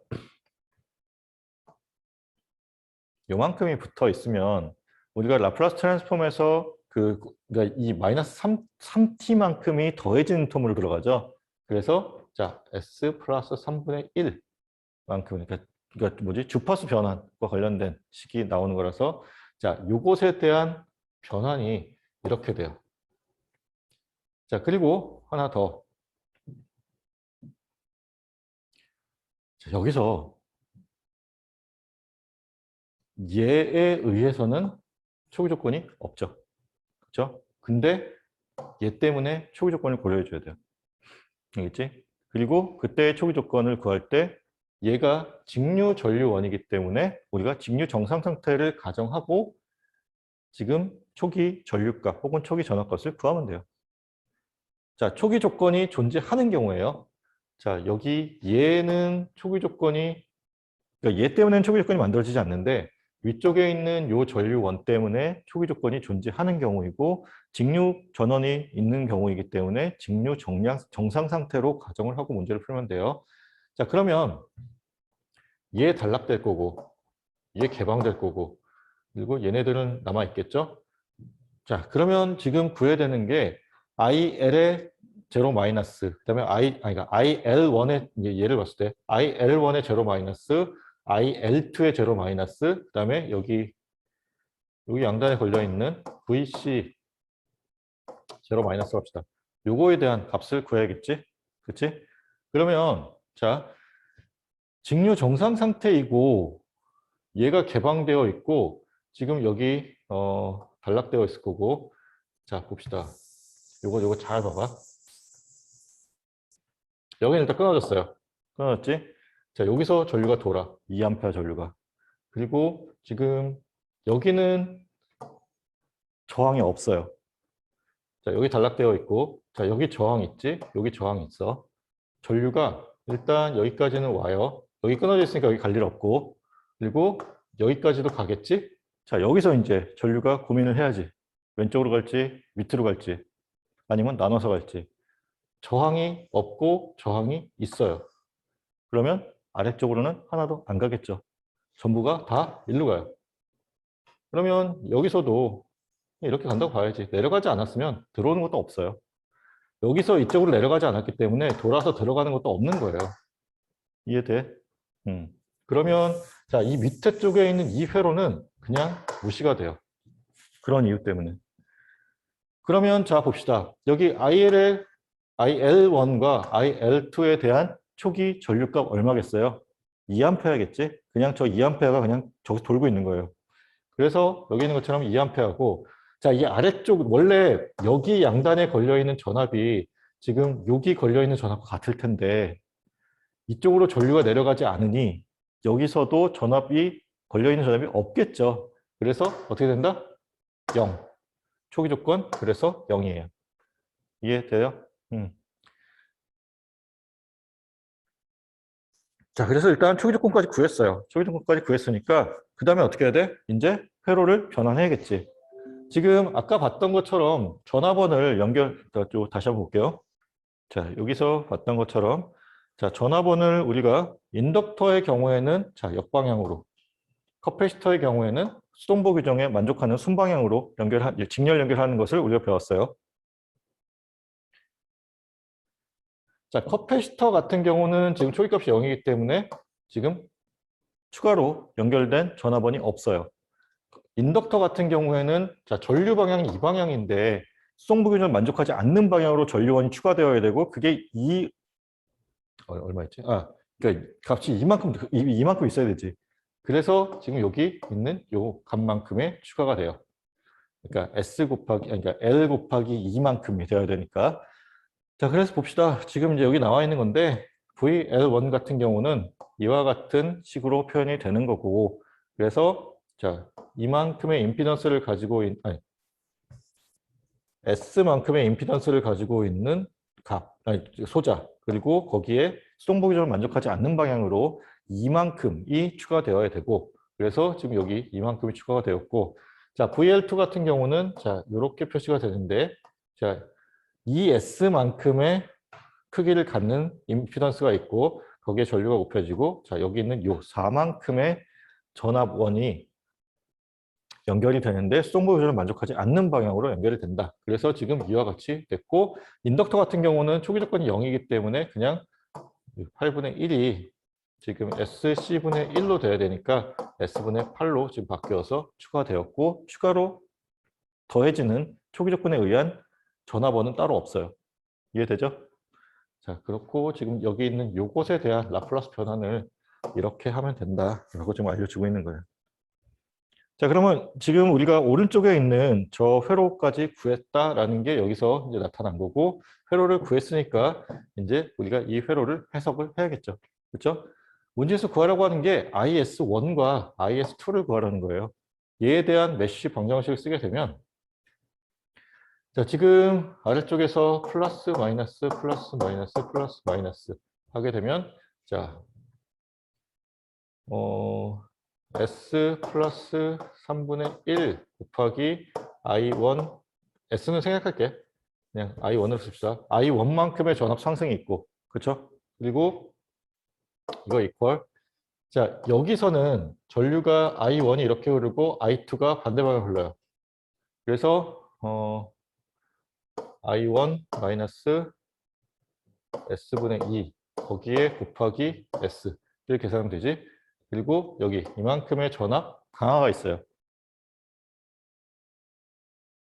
요만큼이 붙어 있으면 우리가 라플라스 트랜스폼에서 그러니까 이 마이너스 3t만큼이 더해진 텀으로 들어가죠. 그래서 자 s 플러스 3분의 1만큼 그러니까 뭐지 주파수 변환과 관련된 식이 나오는 거라서 자 요것에 대한 변환이 이렇게 돼요. 자 그리고 하나 더. 자, 여기서 얘에 의해서는 초기 조건이 없죠. 그렇죠? 근데 얘 때문에 초기 조건을 고려해 줘야 돼요. 알겠지? 그리고 그때의 초기 조건을 구할 때 얘가 직류 전류원이기 때문에 우리가 직류 정상 상태를 가정하고 지금 초기 전류값 혹은 초기 전압값을 구하면 돼요. 자, 초기 조건이 존재하는 경우에요. 자, 여기 얘는 초기 조건이 그러니까 얘 때문에는 초기 조건이 만들어지지 않는데 위쪽에 있는 요 전류원 때문에 초기 조건이 존재하는 경우이고 직류 전원이 있는 경우이기 때문에 직류 정상 상태로 가정을 하고 문제를 풀면 돼요. 자, 그러면 얘 단락될 거고 얘 개방될 거고 그리고 얘네들은 남아 있겠죠? 자, 그러면 지금 구해야 되는 게 IL의 제로 마이너스, 그다음에 그러니까 IL1의 얘를 봤을 때 IL1의 제로 마이너스, IL2의 제로 마이너스, 그다음에 여기 양단에 걸려 있는 VC 제로 마이너스 합시다. 요거에 대한 값을 구해야겠지? 그렇지? 그러면 자, 직류 정상 상태이고 얘가 개방되어 있고 지금 여기 단락되어 있을 거고 자, 봅시다. 요거 잘 봐봐. 여기는 일단 끊어졌어요. 끊어졌지? 자, 여기서 전류가 돌아. 2A 전류가. 그리고 지금 여기는 저항이 없어요. 자, 여기 단락되어 있고, 자, 여기 저항 있지? 여기 저항 있어. 전류가 일단 여기까지는 와요. 여기 끊어져 있으니까 여기 갈 일 없고, 그리고 여기까지도 가겠지? 자, 여기서 이제 전류가 고민을 해야지. 왼쪽으로 갈지, 밑으로 갈지, 아니면 나눠서 갈지. 저항이 없고 저항이 있어요. 그러면 아래쪽으로는 하나도 안 가겠죠. 전부가 다 일로 가요. 그러면 여기서도 이렇게 간다고 봐야지. 내려가지 않았으면 들어오는 것도 없어요. 여기서 이쪽으로 내려가지 않았기 때문에 돌아서 들어가는 것도 없는 거예요. 이해돼? 그러면 자, 이 밑에 쪽에 있는 이 회로는 그냥 무시가 돼요. 그런 이유 때문에. 그러면 자 봅시다. 여기 IL1과 IL2에 대한 초기 전류값 얼마겠어요? 2A겠지? 그냥 저 2A가 그냥 저기서 돌고 있는 거예요. 그래서 여기 있는 것처럼 2A고 자, 이 아래쪽 원래 여기 양단에 걸려 있는 전압이 지금 여기 걸려 있는 전압과 같을 텐데 이쪽으로 전류가 내려가지 않으니 여기서도 전압이 걸려 있는 전압이 없겠죠. 그래서 어떻게 된다? 0. 초기 조건 그래서 0이에요. 이해돼요? 자, 그래서 일단 초기 조건까지 구했어요. 초기 조건까지 구했으니까 그 다음에 어떻게 해야 돼? 이제 회로를 변환해야겠지. 지금 아까 봤던 것처럼 전화번을 다시 한번 볼게요. 자, 여기서 봤던 것처럼 자, 전화번을 우리가 인덕터의 경우에는 자, 역방향으로, 커패시터의 경우에는 수동보 규정에 만족하는 순방향으로 직렬 연결하는 것을 우리가 배웠어요. 자, 커패시터 같은 경우는 지금 초기값이 0이기 때문에 지금 추가로 연결된 전화번이 없어요. 인덕터 같은 경우에는 자, 전류 방향이 이 방향인데 수동부 규정을 만족하지 않는 방향으로 전류원이 추가되어야 되고 그게 얼마였지? 그러니까 값이 이만큼 있어야 되지. 그래서 지금 여기 있는 요 값만큼의 추가가 돼요. 그러니까 그러니까 L 곱하기 2만큼이 되어야 되니까. 자, 그래서 봅시다. 지금 이제 여기 나와 있는 건데 VL1 같은 경우는 이와 같은 식으로 표현이 되는 거고 그래서 자, 이만큼의 임피던스를 가지고 S만큼의 임피던스를 가지고 있는 소자 그리고 거기에 수동보 규정을 만족하지 않는 방향으로 이만큼이 추가되어야 되고 그래서 지금 여기 이만큼이 추가가 되었고 자 VL2 같은 경우는 자 이렇게 표시가 되는데 자 이 S만큼의 크기를 갖는 임피던스가 있고 거기에 전류가 곱해지고 자 여기 있는 요 4만큼의 전압원이 연결이 되는데 수동부 교전을 만족하지 않는 방향으로 연결이 된다. 그래서 지금 이와 같이 됐고, 인덕터 같은 경우는 초기 조건이 0이기 때문에 그냥 8분의 1이 지금 SC분의 1로 돼야 되니까 S분의 8로 지금 바뀌어서 추가되었고, 추가로 더해지는 초기 조건에 의한 전화번호는 따로 없어요. 이해되죠? 자, 그렇고 지금 여기 있는 요것에 대한 라플라스 변환을 이렇게 하면 된다라고 지금 알려주고 있는 거예요. 자, 그러면 지금 우리가 오른쪽에 있는 저 회로까지 구했다라는 게 여기서 이제 나타난 거고, 회로를 구했으니까 이제 우리가 이 회로를 해석을 해야겠죠. 그렇죠? 문제에서 구하라고 하는 게 IS1과 IS2를 구하라는 거예요. 얘에 대한 메쉬 방정식을 쓰게 되면, 자, 지금 아래쪽에서 플러스 마이너스 플러스 마이너스 플러스 마이너스 하게 되면, 자, S 플러스 3분의 1 곱하기 I1, S는 생략할게. 그냥 I1으로 씁시다. I1만큼의 전압 상승이 있고, 그렇죠? 그리고 이거 이퀄. 자, 여기서는 전류가 I1이 이렇게 흐르고 I2가 반대 방향으로 흘러요. 그래서 I1 마이너스 S분의 2 거기에 곱하기 S 이렇게 계산하면 되지. 그리고 여기 이만큼의 전압 강화가 있어요.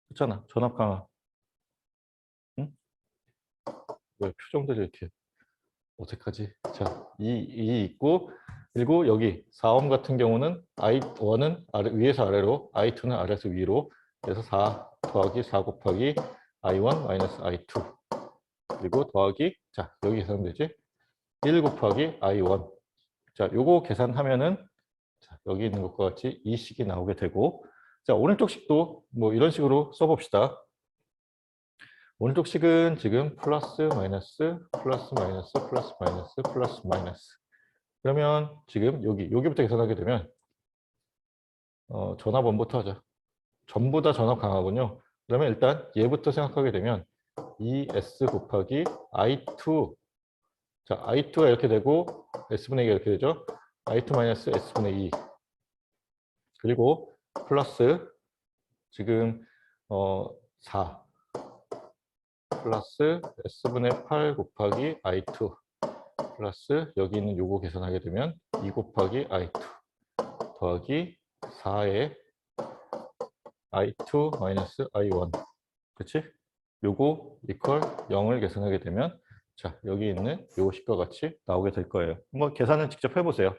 그렇잖아. 전압 강화. 응? 왜 표정들이 이렇게 어색하지? 자, 이 있고, 그리고 여기 4옴 같은 경우는 I1은 위에서 아래로, I2는 아래에서 위로, 그래서 4 더하기 4 곱하기 I1 마이너스 I2 그리고 더하기, 자, 여기 계산하면 되지? 1 곱하기 I1. 자, 요거 계산하면은, 자, 여기 있는 것과 같이 이 식이 나오게 되고, 자, 오른쪽 식도 뭐 이런 식으로 써봅시다. 오른쪽 식은 지금 플러스 마이너스 플러스 마이너스 플러스 마이너스 플러스 마이너스. 그러면 지금 여기부터 계산하게 되면 전압 1부터 하자. 전부 다 전압 강하군요. 그러면 일단 얘부터 생각하게 되면 ES 곱하기 I2. 자, I2가 이렇게 되고 S분의 2가 이렇게 되죠. I2 마이너스 S분의 2. 그리고 플러스 지금 4 플러스 S분의 8 곱하기 I2 플러스 여기 있는 요거 계산하게 되면 2 곱하기 I2 더하기 4의 I2 마이너스 I1. 그치? 요거 이퀄 0을 계산하게 되면 자, 여기 있는 요 식과 같이 나오게 될 거예요. 뭐 계산을 직접 해보세요.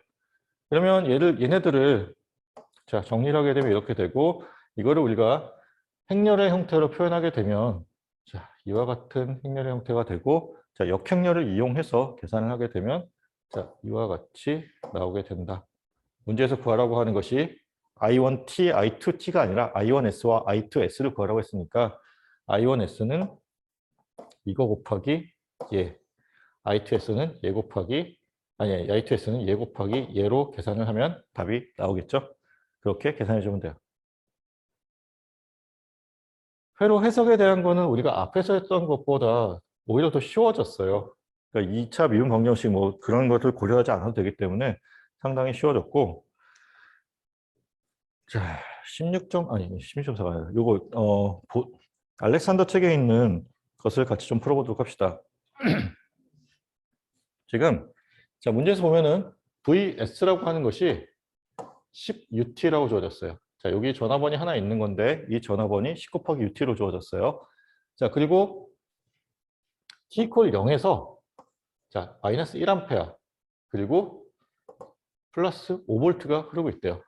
그러면 얘네들을 자, 정리를 하게 되면 이렇게 되고, 이거를 우리가 행렬의 형태로 표현하게 되면 자, 이와 같은 행렬의 형태가 되고, 자, 역행렬을 이용해서 계산을 하게 되면 자, 이와 같이 나오게 된다. 문제에서 구하라고 하는 것이 I1T, I2T가 아니라 I1S와 I2S를 구하라고 했으니까 I1S는 이거 곱하기 얘, I2S는 얘 곱하기 아니, I2S는 얘 곱하기 얘로 계산을 하면 답이 나오겠죠? 그렇게 계산해 주면 돼요. 회로 해석에 대한 거는 우리가 앞에서 했던 것보다 오히려 더 쉬워졌어요. 그러니까 2차 미분 방정식 뭐 그런 것들 고려하지 않아도 되기 때문에 상당히 쉬워졌고, 자, 16점 아니 16.4가 아니라 요거 알렉산더 책에 있는 것을 같이 좀 풀어보도록 합시다. 지금 자, 문제에서 보면은 VS라고 하는 것이 10UT라고 주어졌어요. 자, 여기 전화번이 하나 있는 건데 이 전화번이 10 곱하기 UT로 주어졌어요. 자, 그리고 T 이퀄 0에서 자, 마이너스 1A 그리고 플러스 5V가 흐르고 있대요.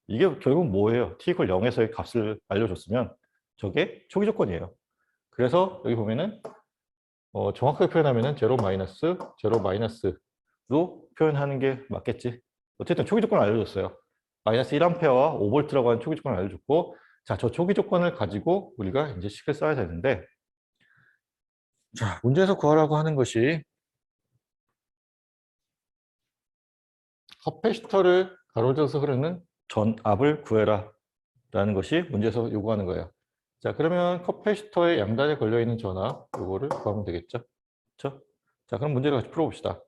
이게 결국 뭐예요? T 이퀄 0에서의 값을 알려줬으면 저게 초기 조건이에요. 그래서 여기 보면은 정확하게 표현하면은 제로 마이너스로 표현하는 게 맞겠지. 어쨌든 초기 조건을 알려줬어요. 마이너스 1A와 5V라고 하는 초기 조건을 알려줬고, 자, 저 초기 조건을 가지고 우리가 이제 식을 써야 되는데, 자, 문제에서 구하라고 하는 것이 커패시터를 가로져서 흐르는 전압을 구해라 라는 것이 문제에서 요구하는 거예요. 자, 그러면 커패시터의 양단에 걸려있는 전압 요거를 구하면 되겠죠? 그렇죠? 자, 그럼 문제를 같이 풀어봅시다.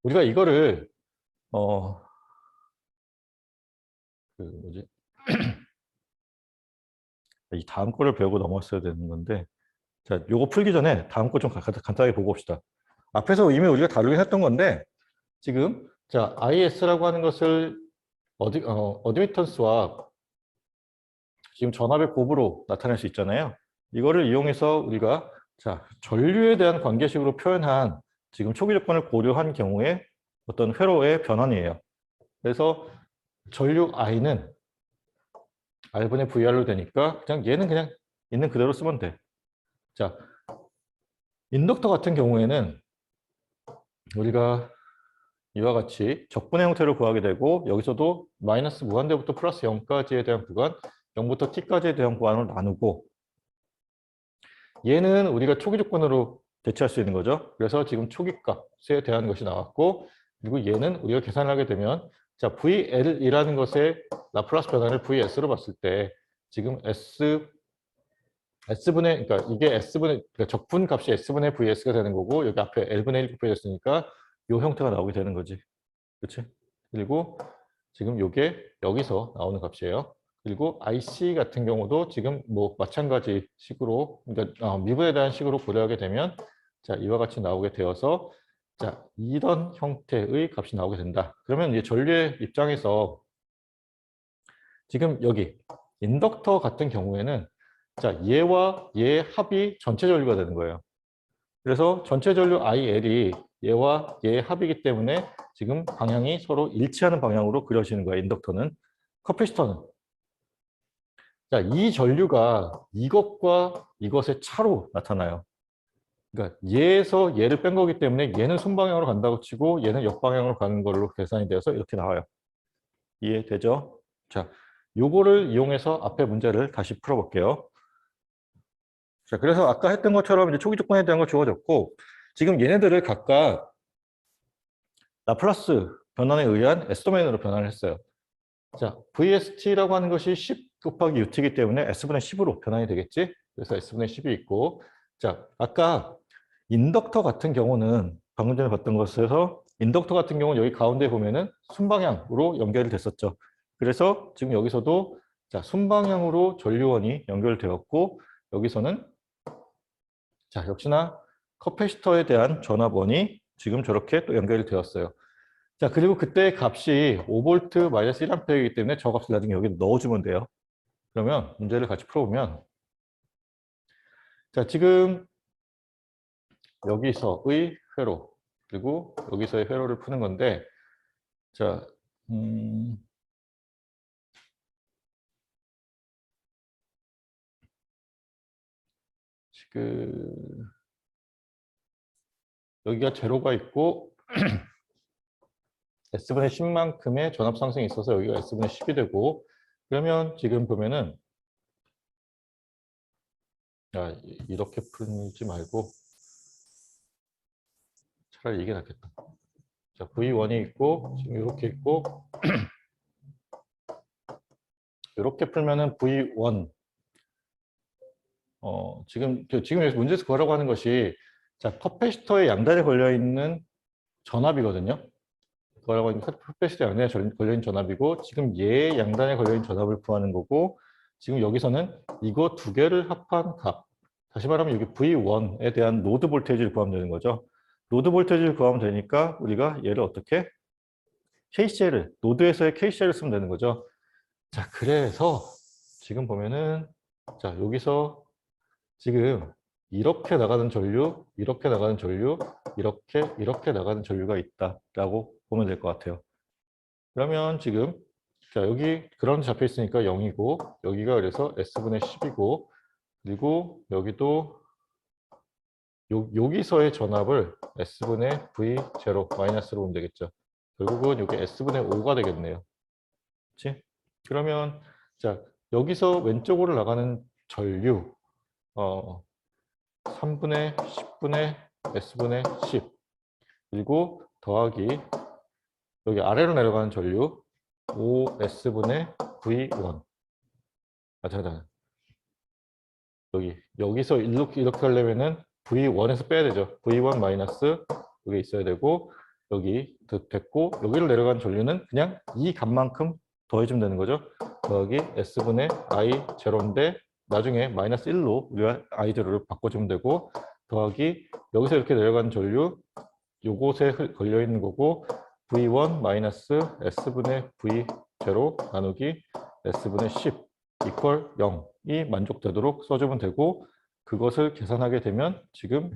우리가 이거를 그 뭐지? 이 다음 거를 배우고 넘어갔어야 되는 건데, 자, 요거 풀기 전에 다음 거 좀 간단하게 보고 봅시다. 앞에서 이미 우리가 다루긴 했던 건데, 지금 자 IS라고 하는 것을 어드미턴스와 지금 전압의 곱으로 나타낼 수 있잖아요. 이거를 이용해서 우리가 자 전류에 대한 관계식으로 표현한 지금 초기 조건을 고려한 경우에 어떤 회로의 변환이에요. 그래서 전류 I는 R분의 VR로 되니까 그냥 얘는 그냥 있는 그대로 쓰면 돼. 자, 인덕터 같은 경우에는 우리가 이와 같이 적분의 형태로 구하게 되고 여기서도 마이너스 무한대부터 플러스 0까지에 대한 구간, 0부터 t까지에 대한 구간을 나누고 얘는 우리가 초기 조건으로 대체할 수 있는 거죠. 그래서 지금 초기 값에 대한 것이 나왔고 그리고 얘는 우리가 계산을 하게 되면 자 VL이라는 것의 라플라스 변화를 VS로 봤을 때 지금 S분의 그러니까 이게 S분의 그러니까 적분 값이 S분의 VS가 되는 거고 여기 앞에 L분의 1 곱해졌으니까 이 형태가 나오게 되는 거지. 그렇지? 그리고 지금 요게 여기서 나오는 값이에요. 그리고 IC 같은 경우도 지금 뭐 마찬가지 식으로 그러니까 미분에 대한 식으로 고려하게 되면 자 이와 같이 나오게 되어서 자 이런 형태의 값이 나오게 된다. 그러면 이제 전류의 입장에서 지금 여기 인덕터 같은 경우에는 자 얘와 얘 합이 전체 전류가 되는 거예요. 그래서 전체 전류 IL이 얘와 얘의 합이기 때문에 지금 방향이 서로 일치하는 방향으로 그려지는 거예요. 인덕터는. 커피시터는 자, 이 전류가 이것과 이것의 차로 나타나요. 그러니까 얘에서 얘를 뺀 거기 때문에 얘는 순방향으로 간다고 치고 얘는 역방향으로 가는 걸로 계산이 되어서 이렇게 나와요. 이해되죠? 자, 요거를 이용해서 앞에 문제를 다시 풀어볼게요. 자, 그래서 아까 했던 것처럼 이제 초기 조건에 대한 거 주어졌고 지금 얘네들을 각각 라플라스 변환에 의한 S도메인으로 변환을 했어요. 자, VST라고 하는 것이 10 곱하기 UT이기 때문에 S분의 10으로 변환이 되겠지? 그래서 S분의 10이 있고 자, 아까 인덕터 같은 경우는 방금 전에 봤던 것에서 인덕터 같은 경우는 여기 가운데 보면은 순방향으로 연결이 됐었죠. 그래서 지금 여기서도 자, 순방향으로 전류원이 연결되었고 여기서는 자, 역시나 커패시터에 대한 전압원이 지금 저렇게 또 연결이 되었어요. 자, 그리고 그때 값이 5V 마이너스 1A이기 때문에 저 값을 나중에 여기 넣어주면 돼요. 그러면 문제를 같이 풀어보면 자, 지금 여기서의 회로 그리고 여기서의 회로를 푸는 건데 자, 지금 여기가 제로가 있고 S분의 10만큼의 전압 상승이 있어서 여기가 S분의 10이 되고 그러면 지금 보면은 이렇게 풀지 말고 차라리 이게 낫겠다. 자, V1이 있고 지금 이렇게 있고 이렇게 풀면은 V1 지금 여기서 문제에서 구하라고 하는 것이 자, 커패시터의 양단에 걸려 있는 전압이거든요. 그거라고 하는 커패시터 양단에 걸려 있는 전압이고 지금 얘 양단에 걸려 있는 전압을 구하는 거고 지금 여기서는 이거 두 개를 합한 값. 다시 말하면 여기 V1에 대한 노드 볼테이지를 구하면 되는 거죠. 노드 볼테이지를 구하면 되니까 우리가 얘를 어떻게 KCL을 노드에서의 KCL을 쓰면 되는 거죠. 자, 그래서 지금 보면은 자, 여기서 지금 이렇게 나가는 전류, 이렇게 나가는 전류, 이렇게 나가는 전류가 있다라고 보면 될 것 같아요. 그러면 지금 자, 여기 그라운드 잡혀 있으니까 0이고 여기가 그래서 S분의 10이고 그리고 여기도 여기서의 전압을 S분의 V0 마이너스로 보면 되겠죠. 결국은 이게 S분의 5가 되겠네요. 그렇지? 그러면 자, 여기서 왼쪽으로 나가는 전류 3분의 10분의 S분의 10 그리고 더하기 여기 아래로 내려가는 전류 5S분의 V1 잠깐 여기서 이렇게 하려면은 V1에서 빼야 되죠. V1 마이너스 여기 있어야 되고 여기 됐고 여기로 내려간 전류는 그냥 이 값만큼 더해주면 되는 거죠. 더하기 S분의 I 제로인데 나중에 마이너스 1로 우리가 I 제로를 바꿔주면 되고 더하기 여기서 이렇게 내려가는 전류 요곳에 걸려 있는 거고 V1 마이너스 S분의 V0 나누기 S분의 10 이퀄 0이 만족되도록 써주면 되고 그것을 계산하게 되면 지금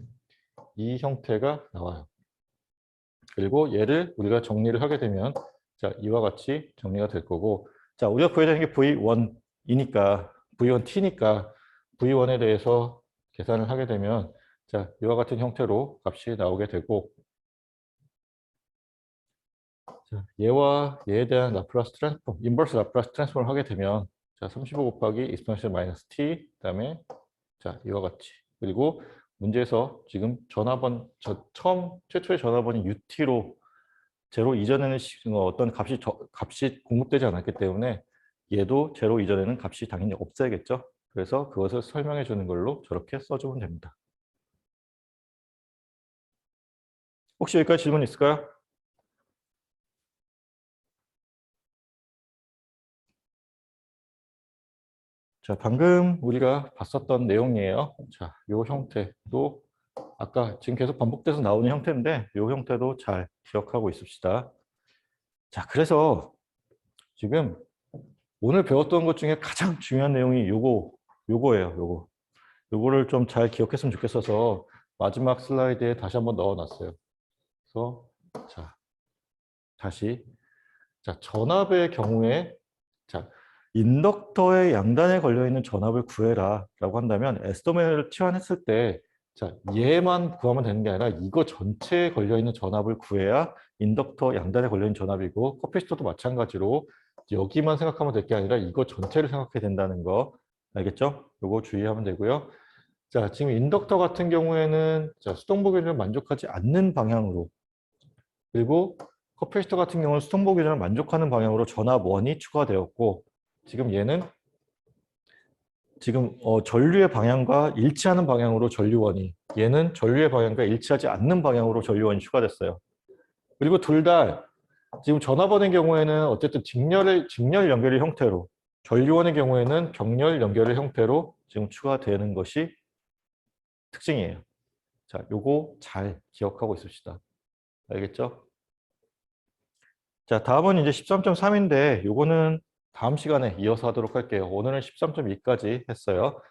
이 형태가 나와요. 그리고 얘를 우리가 정리를 하게 되면 자 이와 같이 정리가 될 거고 자 우리가 구해야 되는 게 V1이니까 V1T니까 V1에 대해서 계산을 하게 되면 자 이와 같은 형태로 값이 나오게 되고 자, 얘와 얘에 대한 라플라스 트랜스폼, 인버스 라플라스 트랜스폼을 하게 되면 자, 35 곱하기 익스포넨셜 마이너스 t 그다음에 자, 이와 같이. 그리고 문제에서 지금 전화번 최초의 전화번이 UT로 제로 이전에는 어떤 값이 공급되지 않았기 때문에 얘도 제로 이전에는 값이 당연히 없어야겠죠. 그래서 그것을 설명해 주는 걸로 저렇게 써주면 됩니다. 혹시 여기까지 질문 있을까요? 자, 방금 우리가 봤었던 내용이에요. 자, 이 형태도 아까 지금 계속 반복돼서 나오는 형태인데 이 형태도 잘 기억하고 있읍시다. 자, 그래서 지금 오늘 배웠던 것 중에 가장 중요한 내용이 요거예요. 요거를 좀 잘 기억했으면 좋겠어서 마지막 슬라이드에 다시 한번 넣어놨어요. 그래서 자, 다시 자, 전압의 경우에 자, 인덕터의 양단에 걸려있는 전압을 구해라 라고 한다면 S도메인을 치환했을 때 자, 얘만 구하면 되는 게 아니라 이거 전체에 걸려있는 전압을 구해야 인덕터 양단에 걸려있는 전압이고 커피시터도 마찬가지로 여기만 생각하면 될 게 아니라 이거 전체를 생각해야 된다는 거 알겠죠? 요거 주의하면 되고요. 자, 지금 인덕터 같은 경우에는 자, 수동보 기준을 만족하지 않는 방향으로 그리고 커피시터 같은 경우는 수동보 기준을 만족하는 방향으로 전압 1이 추가되었고 지금 얘는 지금 전류의 방향과 일치하는 방향으로 전류원이 얘는 전류의 방향과 일치하지 않는 방향으로 전류원이 추가됐어요. 그리고 둘 다 지금 전화번의 경우에는 어쨌든 직렬 연결의 형태로 전류원의 경우에는 병렬 연결의 형태로 지금 추가되는 것이 특징이에요. 자, 요거 잘 기억하고 있읍시다. 알겠죠? 자, 다음은 이제 13.3인데 요거는 다음 시간에 이어서 하도록 할게요. 오늘은 13.2까지 했어요.